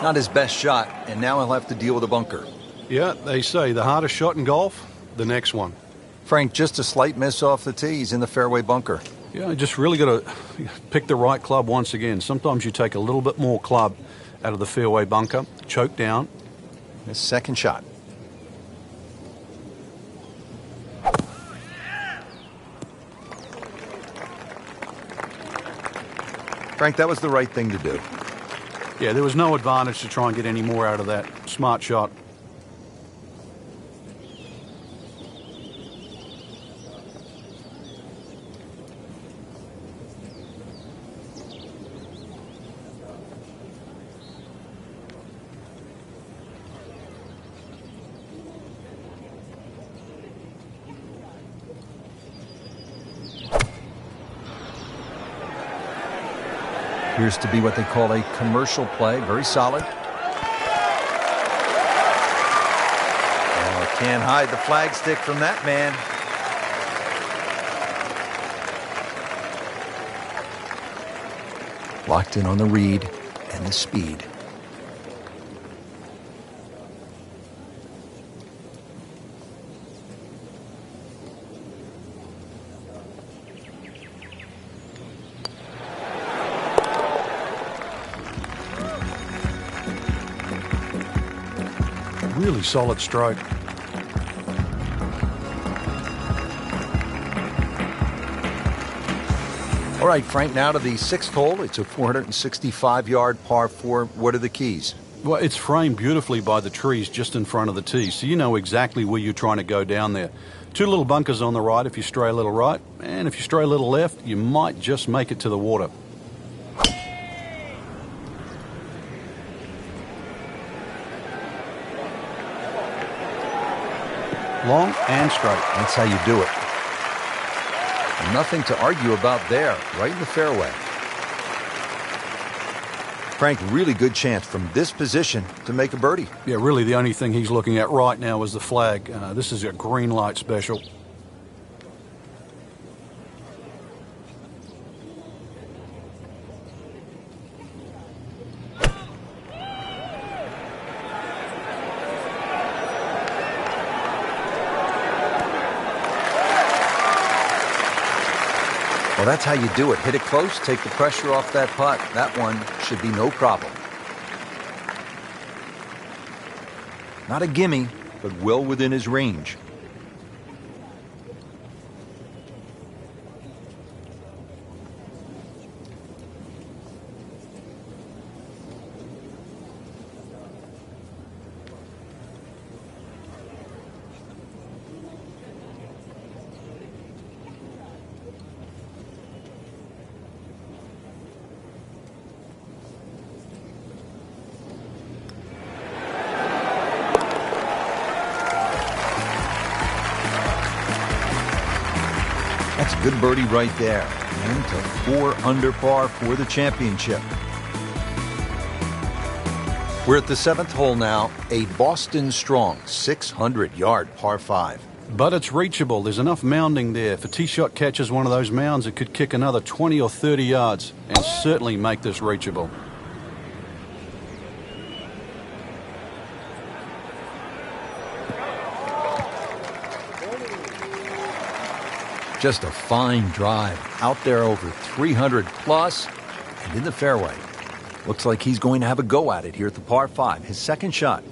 Not his best shot, and now he'll have to deal with a bunker. Yeah, they say the hardest shot in golf, the next one. Frank, just a slight miss off the tee. He's in the fairway bunker. Yeah, you just really got to pick the right club once again. Sometimes you take a little bit more club out of the fairway bunker, choke down. His second shot. Frank, that was the right thing to do. Yeah, there was no advantage to try and get any more out of that. Smart shot. Appears to be what they call a commercial play. Very solid. Oh, can't hide the flagstick from that man. Locked in on the read and the speed. Really solid stroke. All right, Frank, now to the 6th hole. It's a 465-yard par 4. What are the keys? Well, it's framed beautifully by the trees just in front of the tee, so you know exactly where you're trying to go down there. 2 little bunkers on the right if you stray a little right, and if you stray a little left, you might just make it to the water. Long and straight. That's how you do it. Nothing to argue about there, right in the fairway. Frank, really good chance from this position to make a birdie. Yeah, really the only thing he's looking at right now is the flag. This is a green light special. Well, that's how you do it. Hit it close, take the pressure off that putt. That one should be no problem. Not a gimme, but well within his range. That's a good birdie right there. And to 4 under par for the championship. We're at the 7th hole now, a Boston strong 600-yard par 5. But it's reachable. There's enough mounding there. If a tee shot catches one of those mounds, it could kick another 20 or 30 yards and certainly make this reachable. Just a fine drive out there over 300 plus and in the fairway. Looks like he's going to have a go at it here at the par 5, his second shot.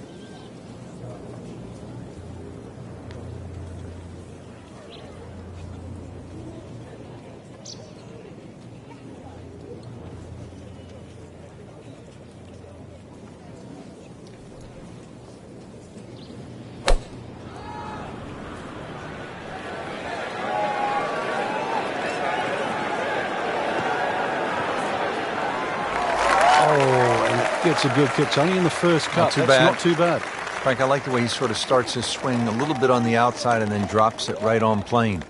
Gets a good kick. It's only in the first cut. Not too Not too bad. Frank, I like the way he sort of starts his swing a little bit on the outside and then drops it right on plane.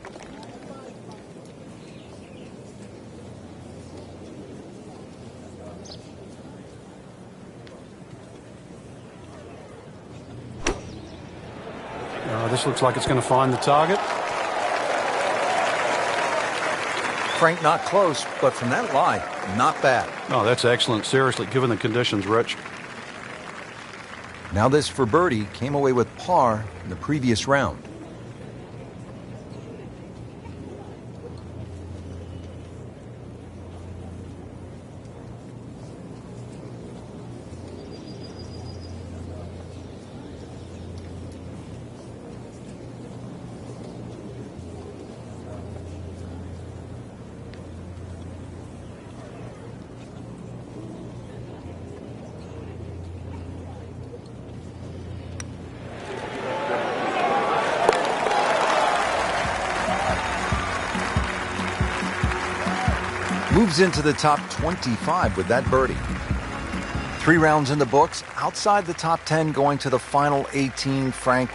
This looks like it's going to find the target. Frank, not close, but from that lie, not bad. Oh, that's excellent. Seriously, given the conditions, Rich. Now this for birdie, came away with par in the previous round. Moves into the top 25 with that birdie. 3 rounds in the books, outside the top 10 going to the final 18. Frank,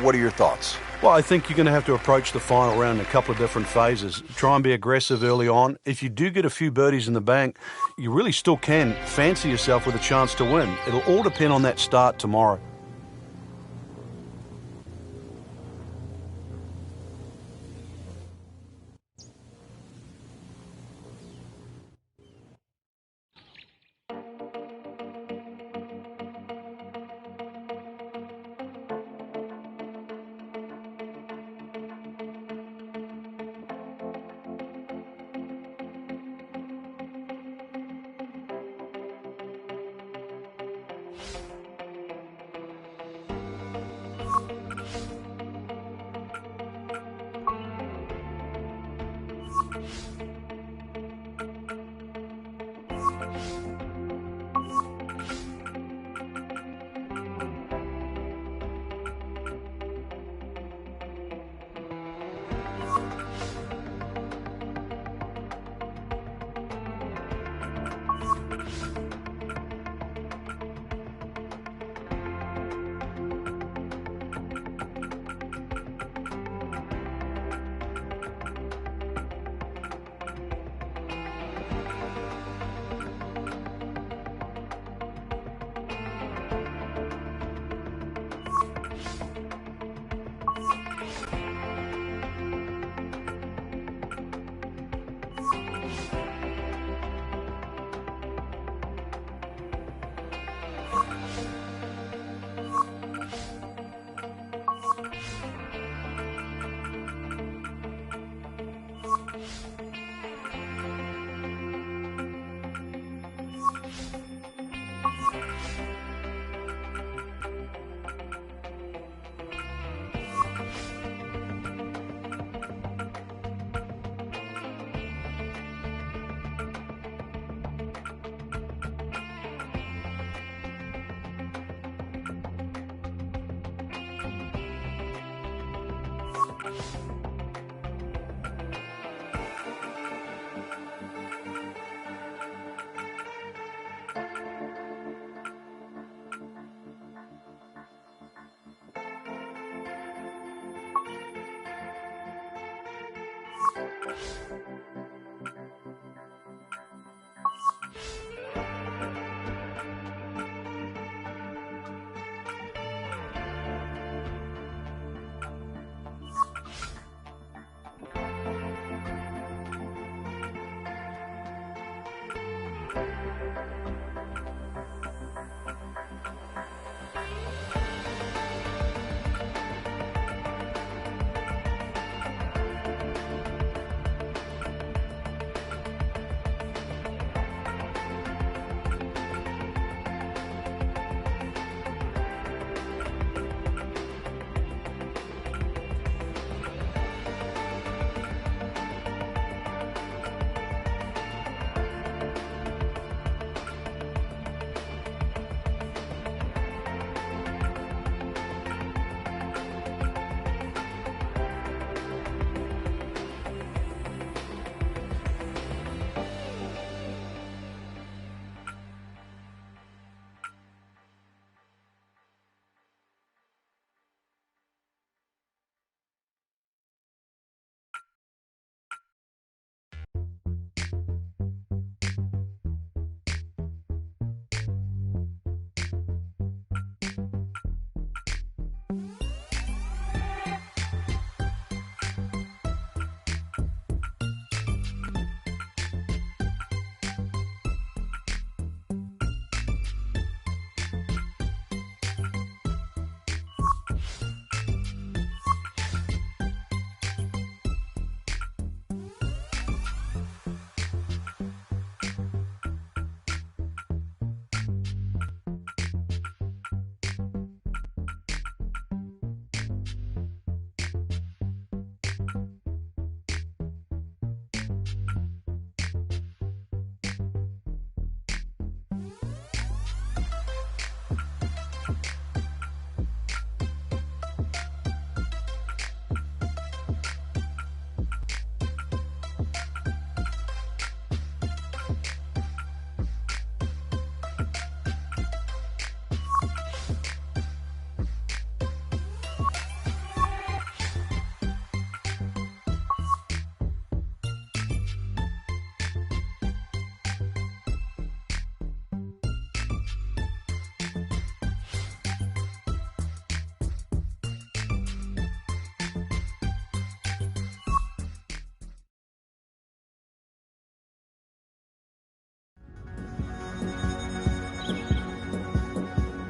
what are your thoughts? Well, I think you're going to have to approach the final round in a couple of different phases. Try and be aggressive early on. If you do get a few birdies in the bank, you really still can fancy yourself with a chance to win. It'll all depend on that start tomorrow.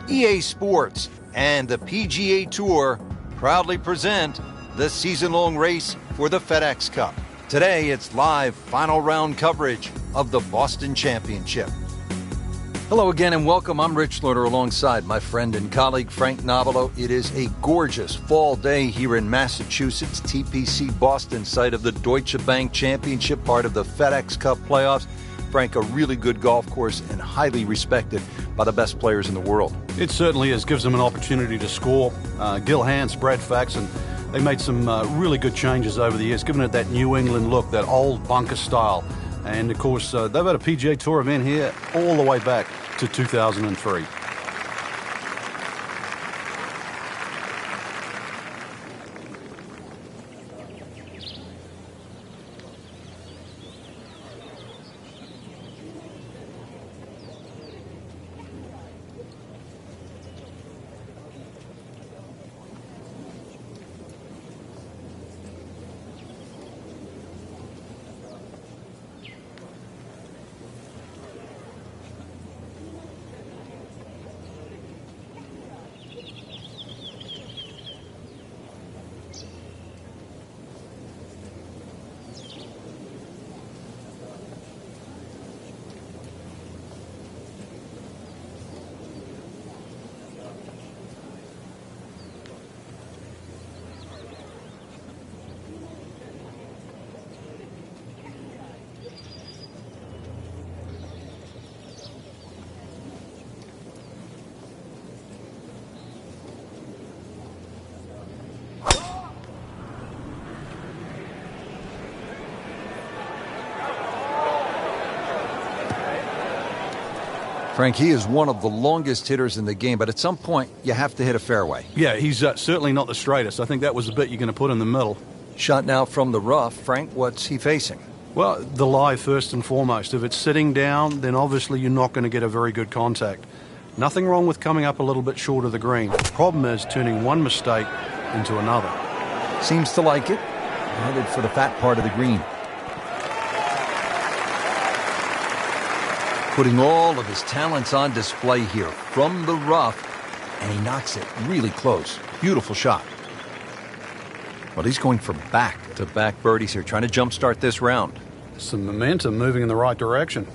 EA Sports and the PGA Tour proudly present the season-long race for the FedEx Cup. Today, it's live final round coverage of the Boston Championship. Hello again and welcome. I'm Rich Slaughter alongside my friend and colleague Frank Novello. It is a gorgeous fall day here in Massachusetts, TPC Boston, site of the Deutsche Bank Championship, part of the FedEx Cup playoffs. Frank, a really good golf course and highly respected by the best players in the world. It certainly is. Gives them an opportunity to score. Gil Hanse, Brad Faxon, they made some really good changes over the years, giving it that New England look, that old bunker style. And, of course, they've had a PGA Tour event here all the way back to 2003. Frank, he is one of the longest hitters in the game, but at some point, you have to hit a fairway. Yeah, he's certainly not the straightest. I think that was the bit you're going to put in the middle. Shot now from the rough. Frank, what's he facing? Well, the lie first and foremost. If it's sitting down, then obviously you're not going to get a very good contact. Nothing wrong with coming up a little bit short of the green. The problem is turning one mistake into another. Seems to like it. Headed for the fat part of the green. Putting all of his talents on display here from the rough, and he knocks it really close. Beautiful shot. Well, he's going for back-to-back birdies here, trying to jumpstart this round. Some momentum moving in the right direction.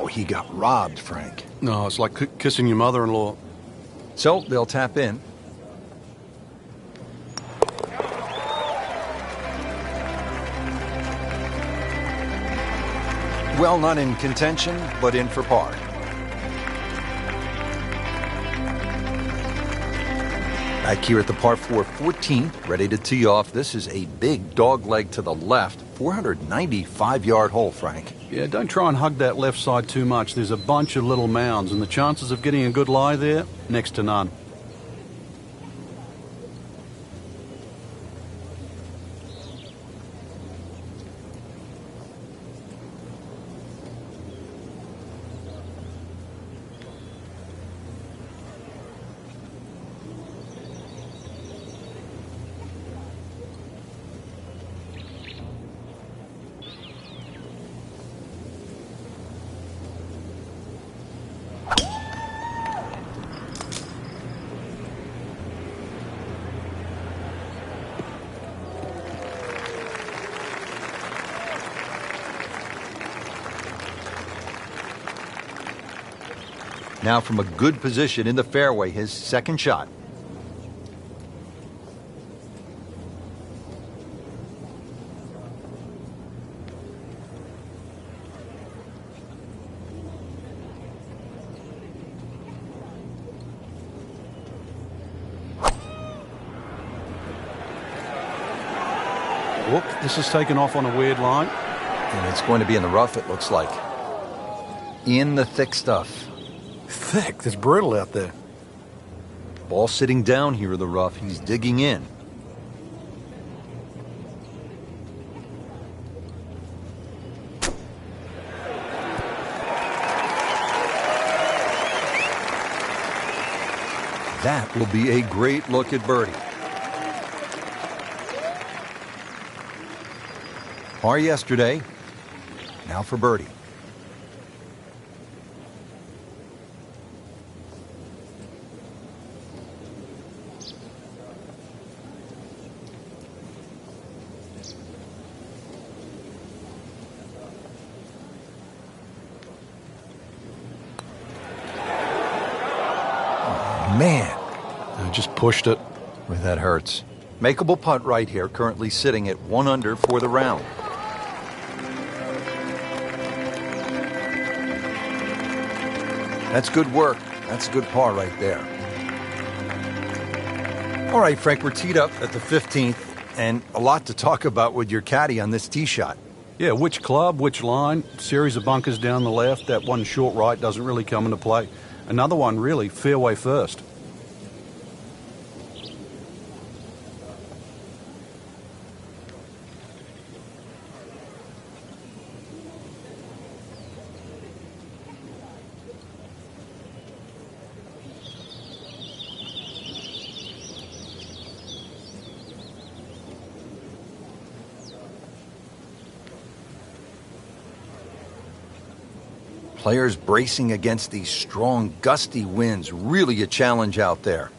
He got robbed, Frank. No, it's like kissing your mother-in-law. So they'll tap in. Well, not in contention, but in for par. Back here at the par 4 14th, ready to tee off. This is a big dog leg to the left. 495-yard hole, Frank. Yeah, don't try and hug that left side too much. There's a bunch of little mounds, and the chances of getting a good lie there, next to none. Now from a good position in the fairway, his second shot. Whoop, this is taken off on a weird line. And it's going to be in the rough, it looks like. In the thick stuff. Thick, it's brittle out there. Ball sitting down here in the rough. He's digging in. That will be a great look at birdie. Par yesterday. Now for birdie. Man, I just pushed it. Boy, that hurts. Makeable putt right here, currently sitting at 1 under for the round. That's good work. That's a good par right there. All right, Frank, we're teed up at the 15th, and a lot to talk about with your caddy on this tee shot. Yeah, which club, which line, series of bunkers down the left. That one short right doesn't really come into play. Another one, really, fairway first. Players bracing against these strong, gusty winds. Really a challenge out there.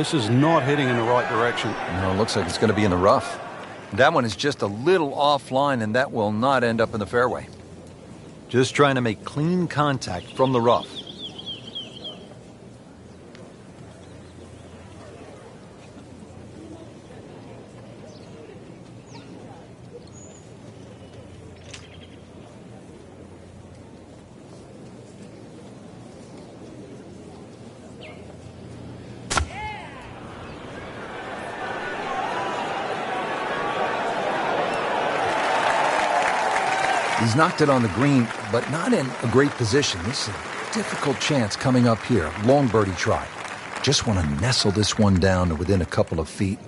this is not heading in the right direction. No, it looks like it's going to be in the rough. That one is just a little offline, and that will not end up in the fairway. Just trying to make clean contact from the rough. He's knocked it on the green, but not in a great position. This is a difficult chance coming up here. Long birdie try. Just want to nestle this one down to within a couple of feet.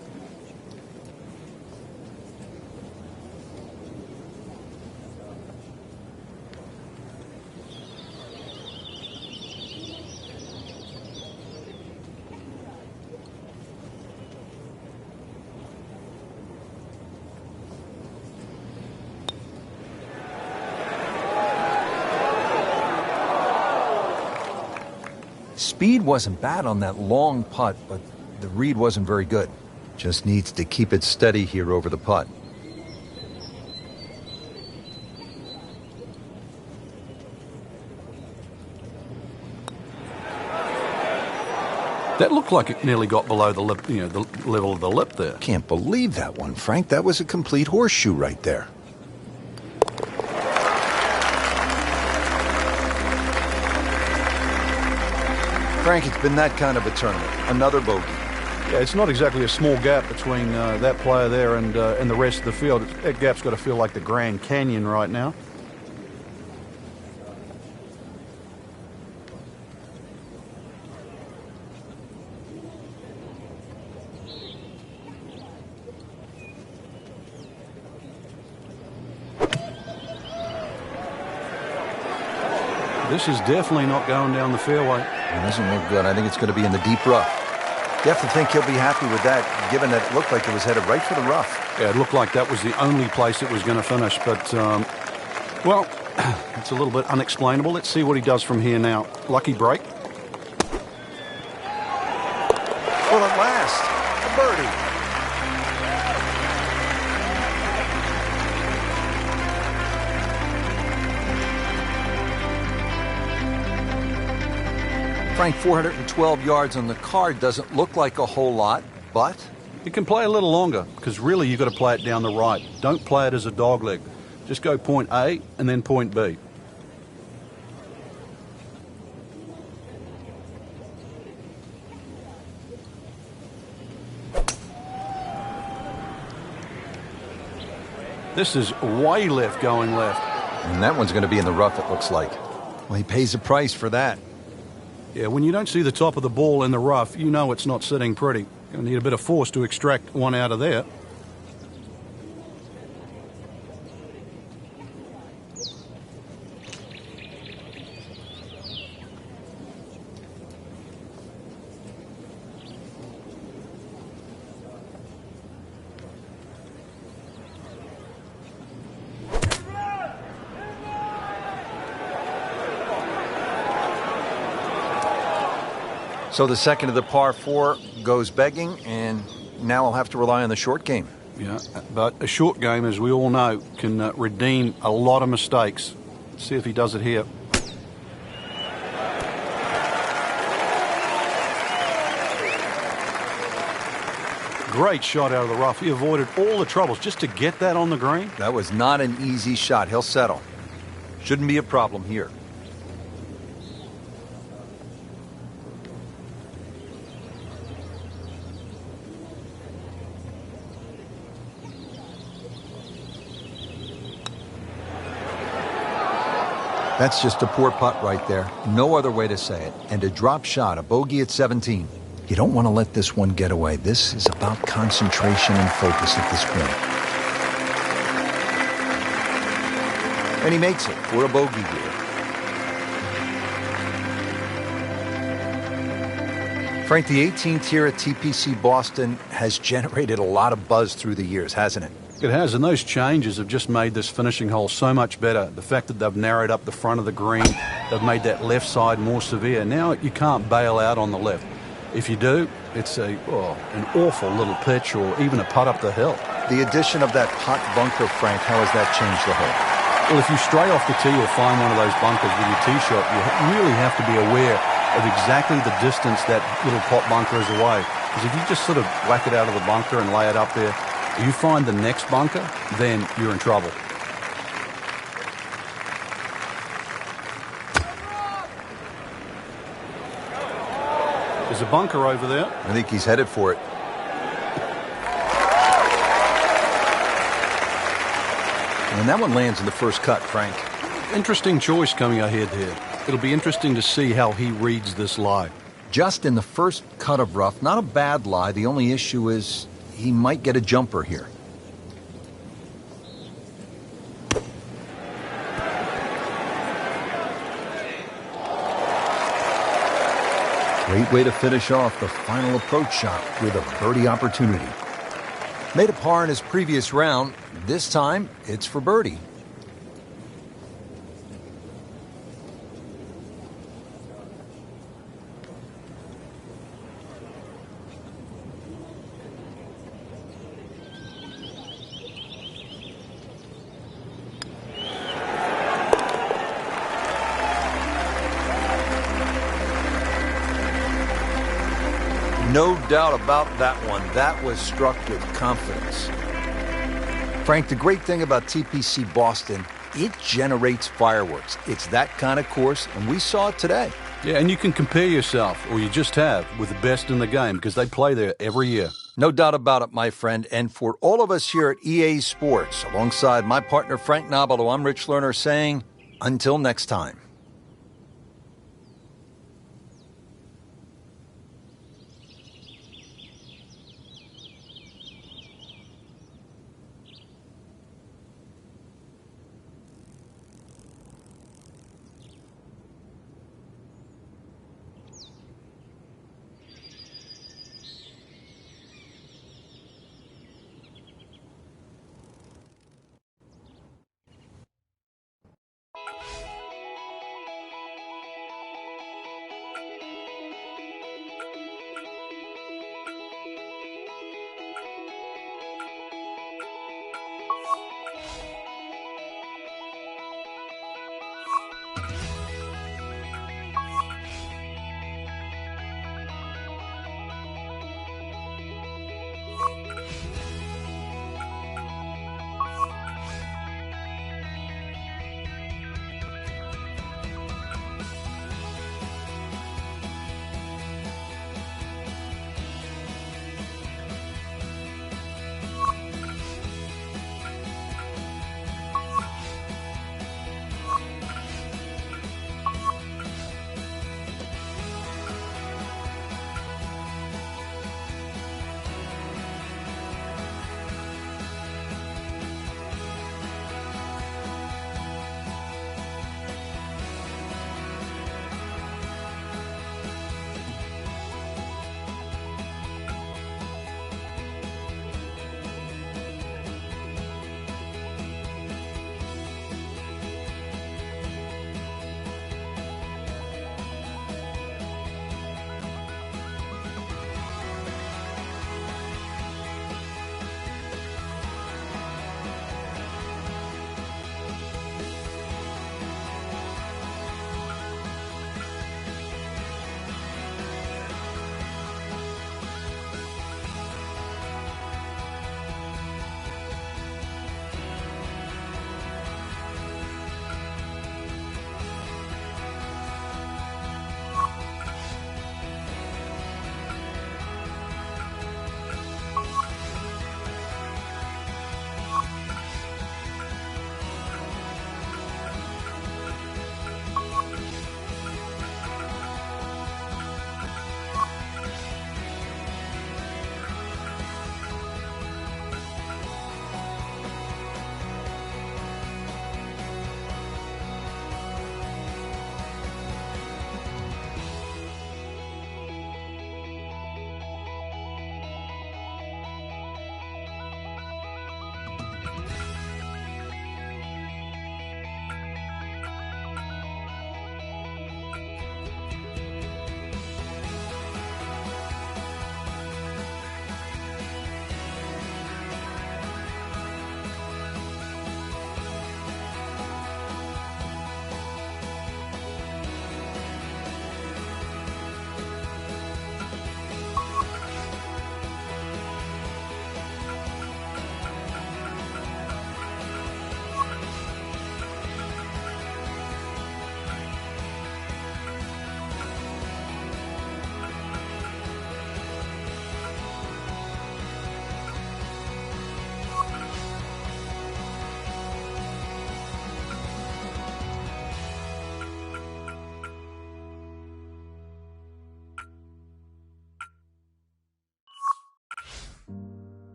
Speed wasn't bad on that long putt, but the read wasn't very good. Just needs to keep it steady here over the putt. That looked like it nearly got below the lip, the level of the lip there. Can't believe that one, Frank. That was a complete horseshoe right there. Frank, it's been that kind of a tournament. Another bogey. Yeah, it's not exactly a small gap between that player there and the rest of the field. That gap's got to feel like the Grand Canyon right now. This is definitely not going down the fairway. It doesn't look good. I think it's going to be in the deep rough. You have to think he'll be happy with that, given that it looked like it was headed right for the rough. Yeah, it looked like that was the only place it was going to finish. But, well, it's a little bit unexplainable. Let's see what he does from here now. Lucky break. Well, at last, a birdie. Frank, 412 yards on the card doesn't look like a whole lot, but you can play a little longer, because really you've got to play it down the right. Don't play it as a dogleg. Just go point A and then point B. This is way left going left. And that one's going to be in the rough, it looks like. Well, he pays a price for that. Yeah, when you don't see the top of the ball in the rough, you know it's not sitting pretty. You're going to need a bit of force to extract one out of there. So the second of the par 4 goes begging, and now I'll have to rely on the short game. Yeah, but a short game, as we all know, can redeem a lot of mistakes. Let's see if he does it here. Great shot out of the rough. He avoided all the troubles just to get that on the green. That was not an easy shot. He'll settle. Shouldn't be a problem here. That's just a poor putt right there. No other way to say it. And a drop shot, a bogey at 17. You don't want to let this one get away. This is about concentration and focus at this point. And he makes it for a bogey here. Frank, the 18th here at TPC Boston has generated a lot of buzz through the years, hasn't it? It has, and those changes have just made this finishing hole so much better. The fact that they've narrowed up the front of the green, they've made that left side more severe. Now you can't bail out on the left. If you do, it's an awful little pitch or even a putt up the hill. The addition of that hot bunker, Frank, how has that changed the hole? Well, if you stray off the tee or find one of those bunkers with your tee shot, you really have to be aware of exactly the distance that little pot bunker is away. Because if you just sort of whack it out of the bunker and lay it up there, you find the next bunker, then you're in trouble. There's a bunker over there. I think he's headed for it. And that one lands in the first cut, Frank. Interesting choice coming ahead here. It'll be interesting to see how he reads this lie. Just in the first cut of rough, not a bad lie. The only issue is he might get a jumper here. Great way to finish off the final approach shot with a birdie opportunity. Made a par in his previous round. This time, it's for birdie. No doubt about that one. That was struck with confidence. Frank, the great thing about TPC Boston, it generates fireworks. It's that kind of course, and we saw it today. Yeah, and you can compare yourself, or you just have, with the best in the game because they play there every year. No doubt about it, my friend. And for all of us here at EA Sports, alongside my partner Frank Nobilo, I'm Rich Lerner saying, until next time.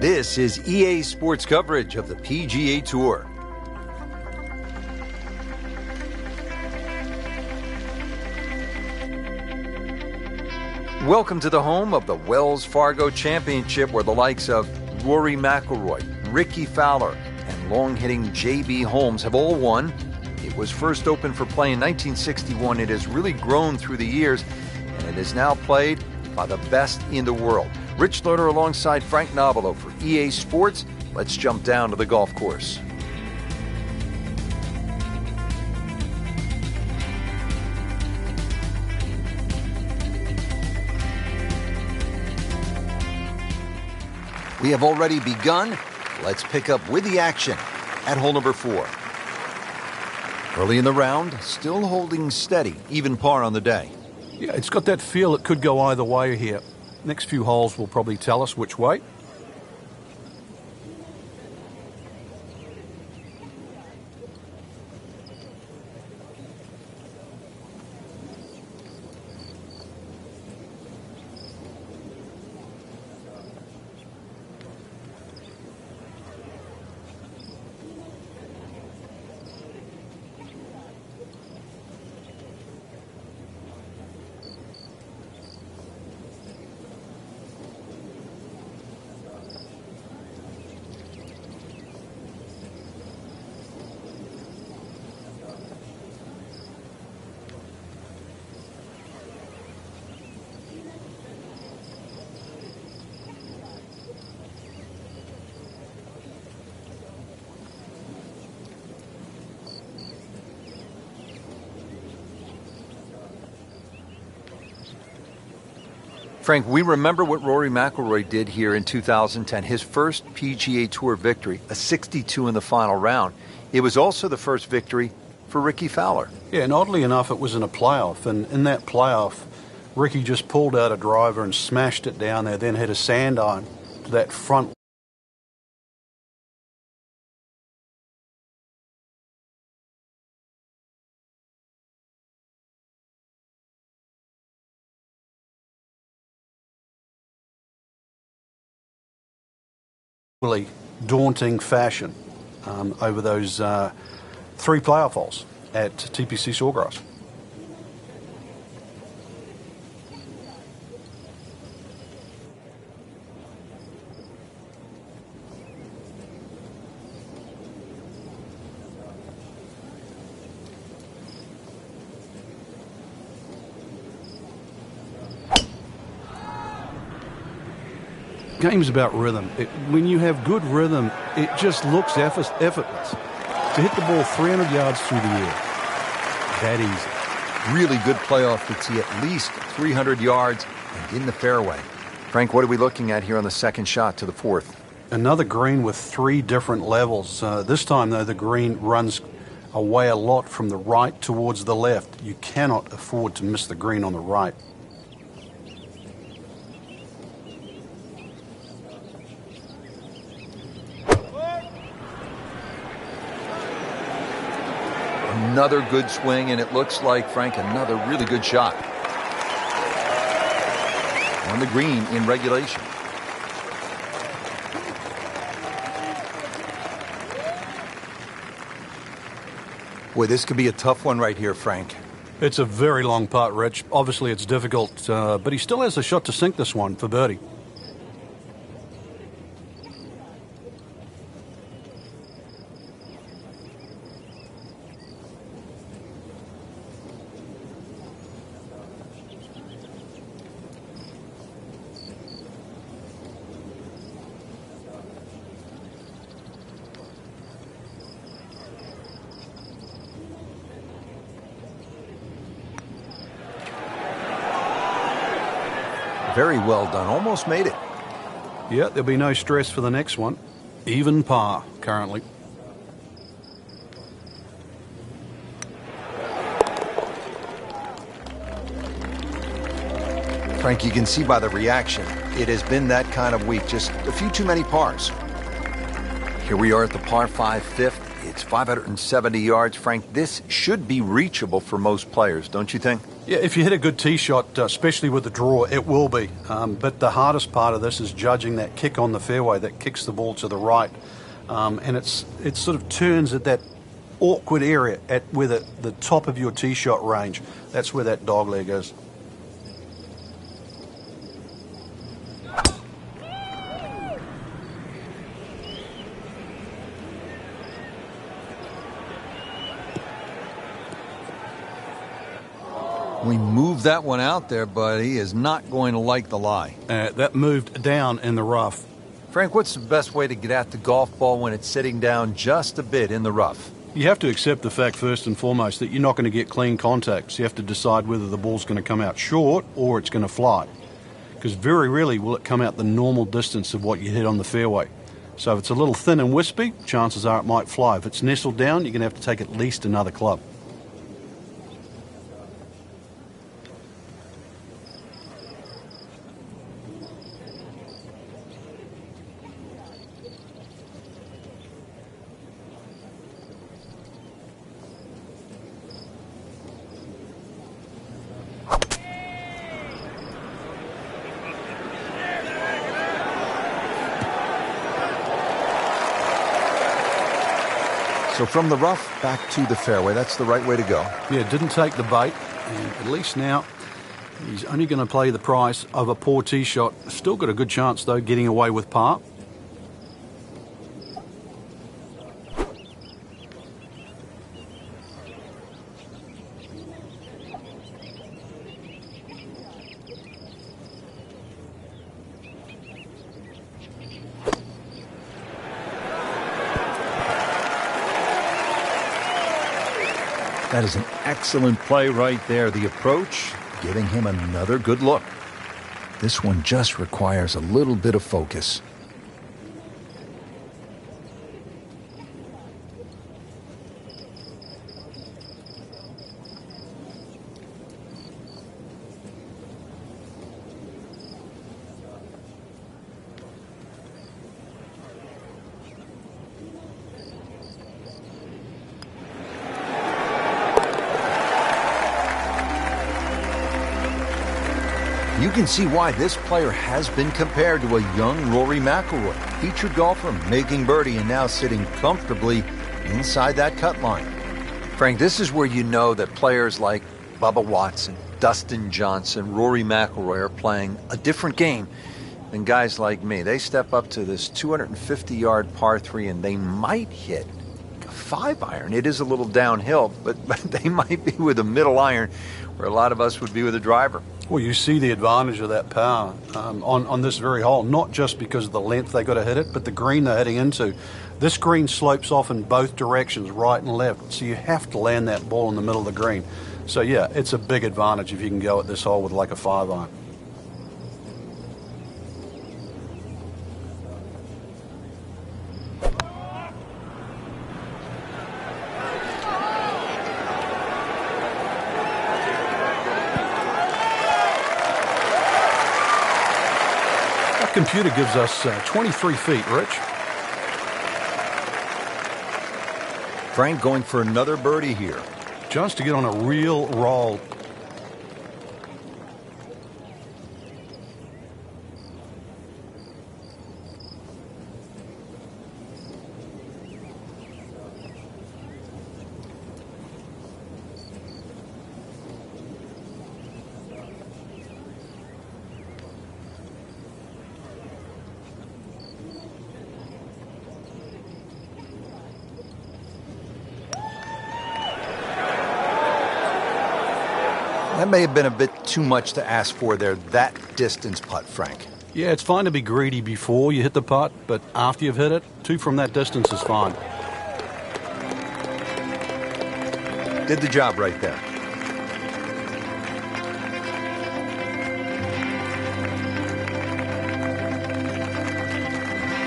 This is EA Sports coverage of the PGA Tour. Welcome to the home of the Wells Fargo Championship, where the likes of Rory McIlroy, Ricky Fowler, and long-hitting J.B. Holmes have all won. It was first opened for play in 1961. It has really grown through the years, and it is now played by the best in the world. Rich Lerner alongside Frank Nobilo for EA Sports. Let's jump down to the golf course. We have already begun. Let's pick up with the action at hole number 4. Early in the round, still holding steady, even par on the day. Yeah, it's got that feel it could go either way here. Next few holes will probably tell us which way. Frank, we remember what Rory McIlroy did here in 2010, his first PGA Tour victory, a 62 in the final round. It was also the first victory for Ricky Fowler. Yeah, and oddly enough, it was in a playoff, and in that playoff, Ricky just pulled out a driver and smashed it down there, then hit a sand iron to that front. Really daunting fashion over those 3 playoff holes at TPC Sawgrass. Game's about rhythm. When you have good rhythm, it just looks effortless. To hit the ball 300 yards through the air, that easy. Really good playoff to see at least 300 yards and in the fairway. Frank, what are we looking at here on the second shot to the 4th? Another green with 3 different levels. This time, though, the green runs away a lot from the right towards the left. You cannot afford to miss the green on the right. Another good swing, and it looks like, Frank, another really good shot. On the green in regulation. Boy, this could be a tough one right here, Frank. It's a very long putt, Rich. Obviously, it's difficult, but he still has a shot to sink this one for birdie. Very well done. Almost made it. Yeah, there'll be no stress for the next one. Even par, currently. Frank, you can see by the reaction, it has been that kind of week. Just a few too many pars. Here we are at the par 5 fifth. It's 570 yards. Frank, this should be reachable for most players, don't you think? Yeah, if you hit a good tee shot, especially with the draw, it will be. But the hardest part of this is judging that kick on the fairway that kicks the ball to the right. And it sort of turns at that awkward area at where the top of your tee shot range. That's where that dog leg is. We moved that one out there, but he is not going to like the lie. That moved down in the rough. Frank, what's the best way to get at the golf ball when it's sitting down just a bit in the rough? You have to accept the fact, first and foremost, that you're not going to get clean contact. So you have to decide whether the ball's going to come out short or it's going to fly. Because very rarely will it come out the normal distance of what you hit on the fairway. So if it's a little thin and wispy, chances are it might fly. If it's nestled down, you're going to have to take at least another club. So from the rough back to the fairway, that's the right way to go. Yeah, didn't take the bait, and at least now he's only going to play the price of a poor tee shot. Still got a good chance, though, getting away with par. That is an excellent play right there. The approach, giving him another good look. This one just requires a little bit of focus. You can see why this player has been compared to a young Rory McIlroy, featured golfer making birdie and now sitting comfortably inside that cut line. Frank, this is where you know that players like Bubba Watson, Dustin Johnson, Rory McIlroy are playing a different game than guys like me. They step up to this 250-yard par 3 and they might hit a 5-iron. It is a little downhill, but they might be with a middle iron where a lot of us would be with a driver. Well, you see the advantage of that power on this very hole, not just because of the length they got to hit it, but the green they're heading into. This green slopes off in both directions, right and left, so you have to land that ball in the middle of the green. So, yeah, it's a big advantage if you can go at this hole with like a 5-iron. Computer gives us 23 feet, Rich. Frank going for another birdie here. Just to get on a real roll. That may have been a bit too much to ask for there, that distance putt, Frank. Yeah, it's fine to be greedy before you hit the putt, but after you've hit it, 2 from that distance is fine. Did the job right there.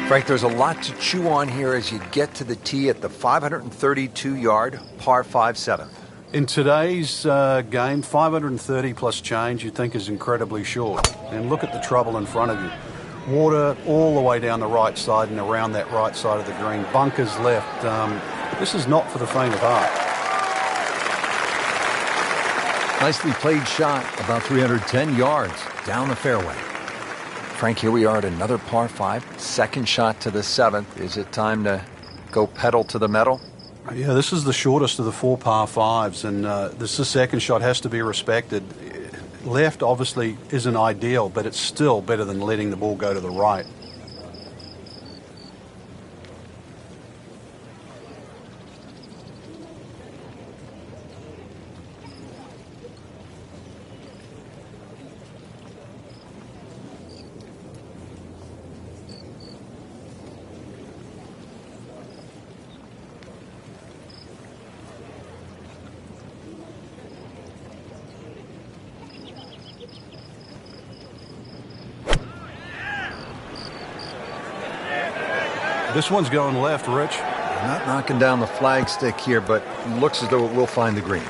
Frank, there's a lot to chew on here as you get to the tee at the 532-yard par 5/7. In today's game, 530 plus change you'd think is incredibly short. And look at the trouble in front of you. Water all the way down the right side and around that right side of the green. Bunkers left. This is not for the faint of heart. Nicely played shot, about 310 yards down the fairway. Frank, here we are at another par 5. Second shot to the 7th. Is it time to go pedal to the metal? Yeah, this is the shortest of the 4 par 5s, and the second shot has to be respected. Left obviously isn't ideal, but it's still better than letting the ball go to the right. This one's going left, Rich. Not knocking down the flagstick here, but looks as though it will find the green.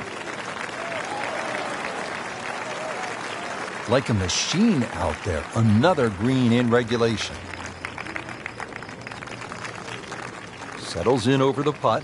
Like a machine out there. Another green in regulation. Settles in over the putt.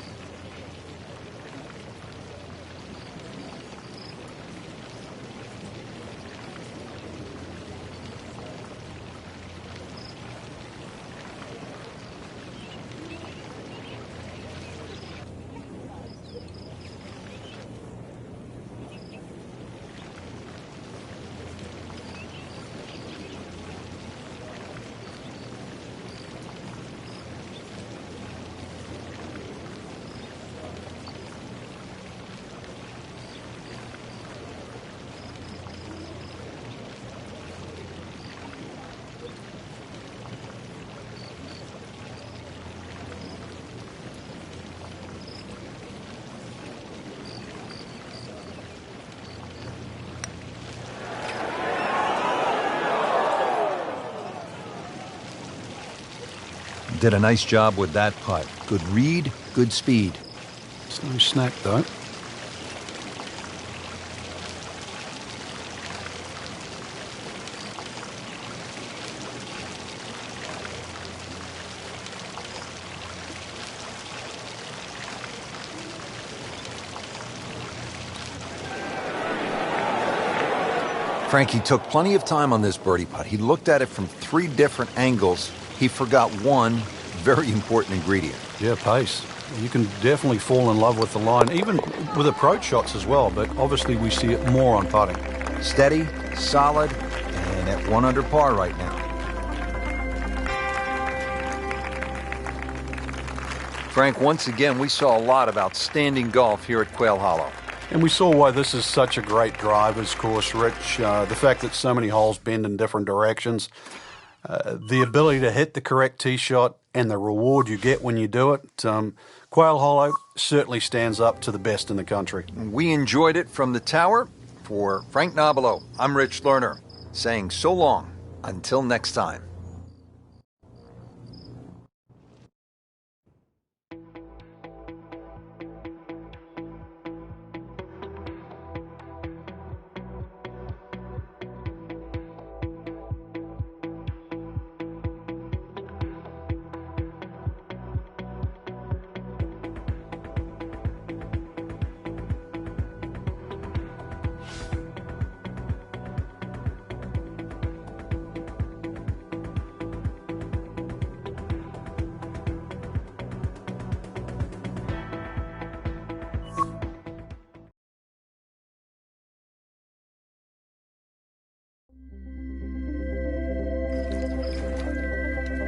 Did a nice job with that putt. Good read, good speed. It's no snack, though. Frankie took plenty of time on this birdie putt. He looked at it from 3 different angles. He forgot one very important ingredient. Yeah, pace. You can definitely fall in love with the line, even with approach shots as well, but obviously we see it more on putting. Steady, solid, and at 1 under par right now. Frank, once again, we saw a lot of outstanding golf here at Quail Hollow. And we saw why this is such a great driver's course, Rich. The fact that so many holes bend in different directions. The ability to hit the correct tee shot and the reward you get when you do it. Quail Hollow certainly stands up to the best in the country. We enjoyed it from the tower. For Frank Nobilo, I'm Rich Lerner, saying so long until next time.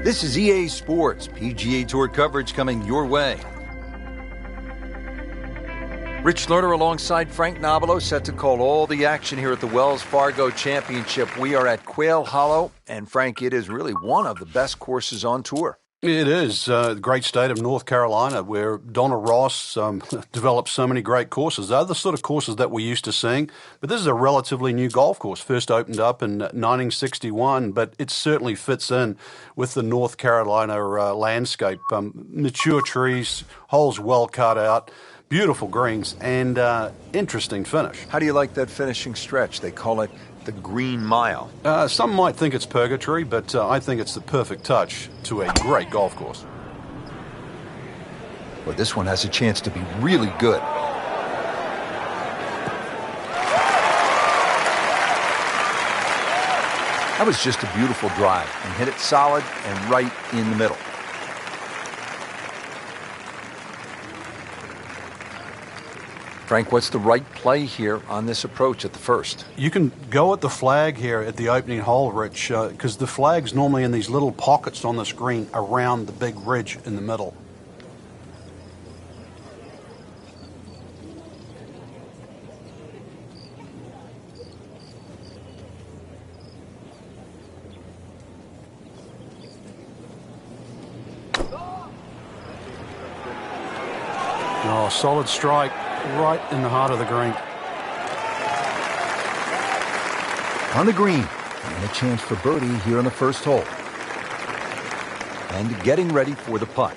This is EA Sports, PGA Tour coverage coming your way. Rich Lerner alongside Frank Nobilo set to call all the action here at the Wells Fargo Championship. We are at Quail Hollow, and Frank, it is really one of the best courses on tour. It is the great state of North Carolina, where Donald Ross developed so many great courses. They're the sort of courses that we're used to seeing, but this is a relatively new golf course. First opened up in 1961, but it certainly fits in with the North Carolina landscape. Mature trees, holes well cut out, beautiful greens, and interesting finish. How do you like that finishing stretch? They call it the Green Mile. Some might think it's purgatory, but I think it's the perfect touch to a great golf course. Well, this one has a chance to be really good. That was just a beautiful drive and hit it solid and right in the middle. Frank, what's the right play here on this approach at the first? You can go at the flag here at the opening hole, Rich, because the flag's normally in these little pockets on the screen around the big ridge in the middle. Oh, solid strike right in the heart of the green. On the green, and a chance for birdie here on the first hole. And getting ready for the putt.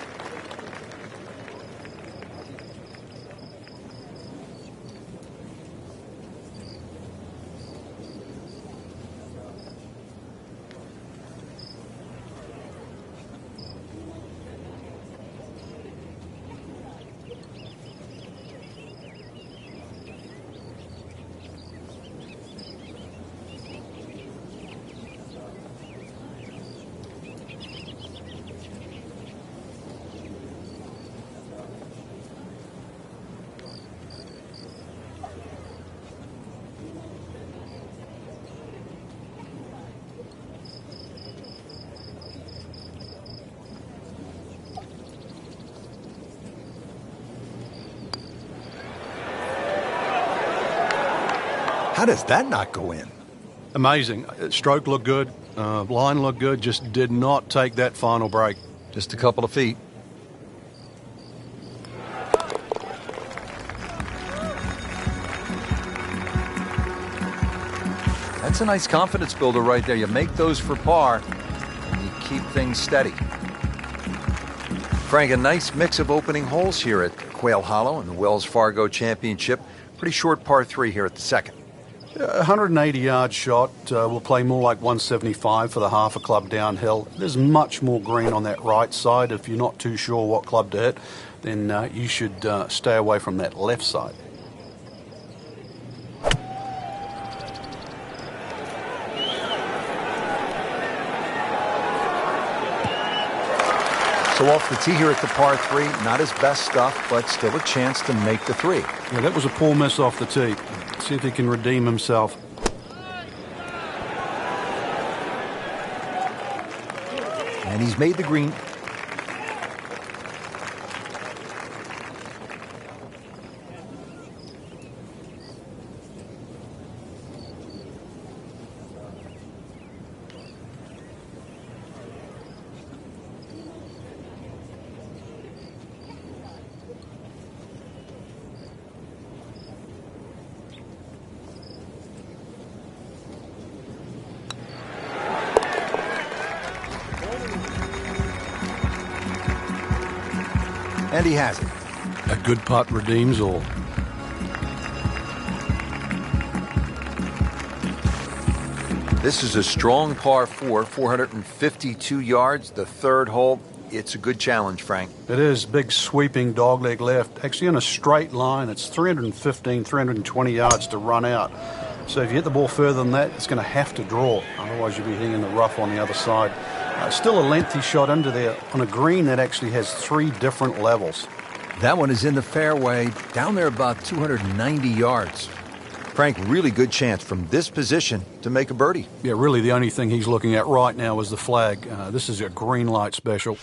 How does that not go in? Amazing. Stroke looked good. Line looked good. Just did not take that final break. Just a couple of feet. That's a nice confidence builder right there. You make those for par, and you keep things steady. Frank, a nice mix of opening holes here at Quail Hollow in the Wells Fargo Championship. Pretty short par 3 here at the second. 180-yard shot will play more like 175 for the half a club downhill. There's much more green on that right side. If you're not too sure what club to hit, then you should stay away from that left side. So off the tee here at the par 3, not his best stuff, but still a chance to make the 3. Yeah, that was a poor miss off the tee. See if he can redeem himself. And he's made the green. And he has it. A good putt redeems all. This is a strong par 4, 452 yards, the third hole. It's a good challenge, Frank. It is. Big sweeping dogleg left. Actually in a straight line, it's 315, 320 yards to run out. So if you hit the ball further than that, it's going to have to draw. Otherwise you'll be hitting in the rough on the other side. Still a lengthy shot under there on a green that actually has 3 different levels. That one is in the fairway, down there about 290 yards. Frank, really good chance from this position to make a birdie. Yeah, really the only thing he's looking at right now is the flag. This is a green light special.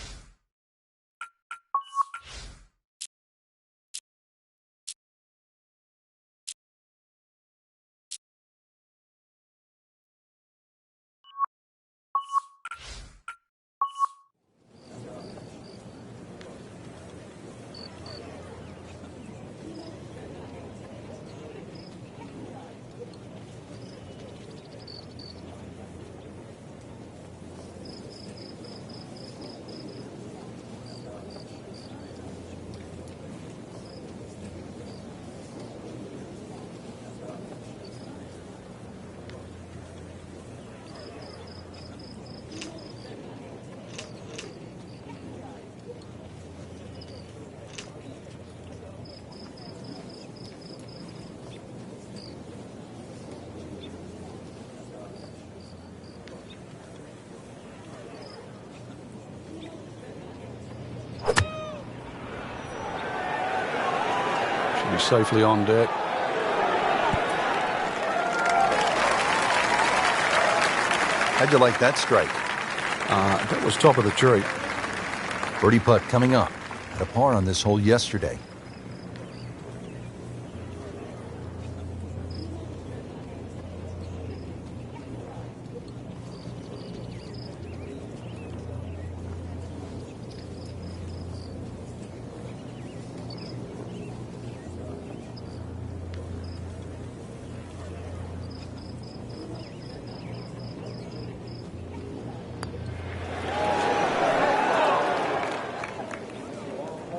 He's safely on deck. How'd you like that strike? That was top of the tree. Birdie putt coming up. Had a par on this hole yesterday.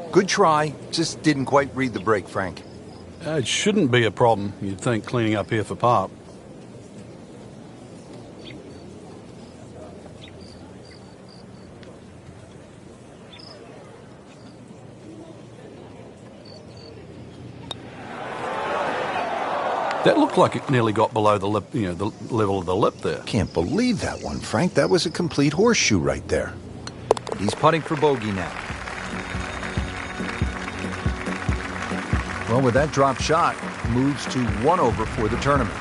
Good try, just didn't quite read the break, Frank. It shouldn't be a problem, you'd think, cleaning up here for par. That looked like it nearly got below the lip, the level of the lip there. Can't believe that one, Frank. That was a complete horseshoe right there. He's putting for bogey now. Well, with that drop shot, moves to 1 over for the tournament.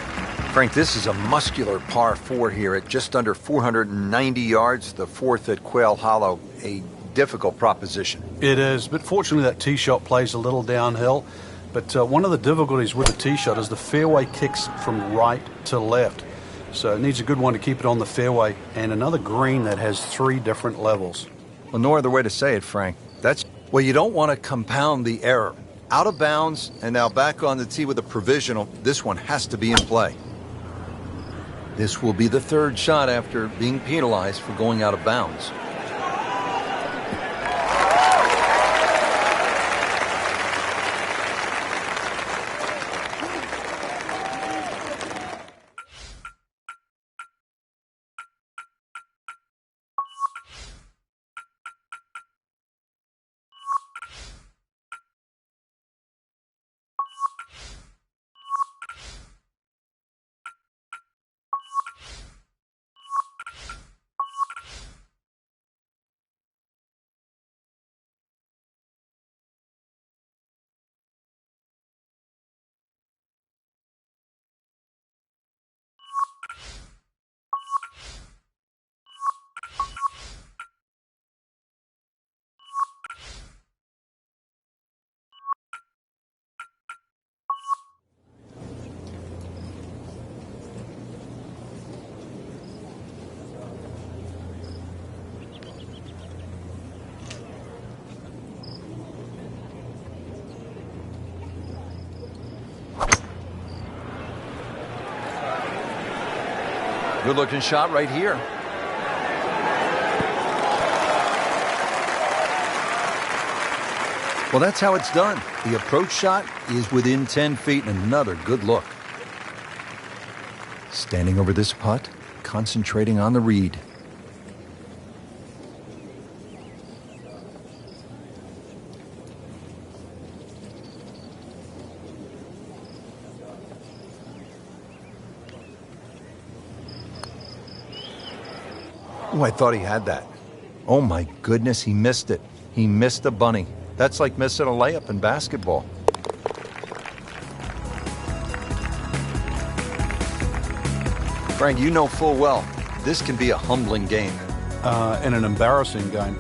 Frank, this is a muscular par 4 here at just under 490 yards, the 4th at Quail Hollow. A difficult proposition. It is, but fortunately that tee shot plays a little downhill. But one of the difficulties with the tee shot is the fairway kicks from right to left. So it needs a good one to keep it on the fairway, and another green that has 3 different levels. Well, no other way to say it, Frank. Well, you don't want to compound the error. Out of bounds, and now back on the tee with a provisional. This one has to be in play. This will be the 3rd shot after being penalized for going out of bounds. Good-looking shot right here. Well, that's how it's done. The approach shot is within 10 feet, and another good look. Standing over this putt, concentrating on the read. Oh, I thought he had that. Oh my goodness, he missed it. He missed a bunny. That's like missing a layup in basketball. Frank, you know full well, this can be a humbling game. And an embarrassing game.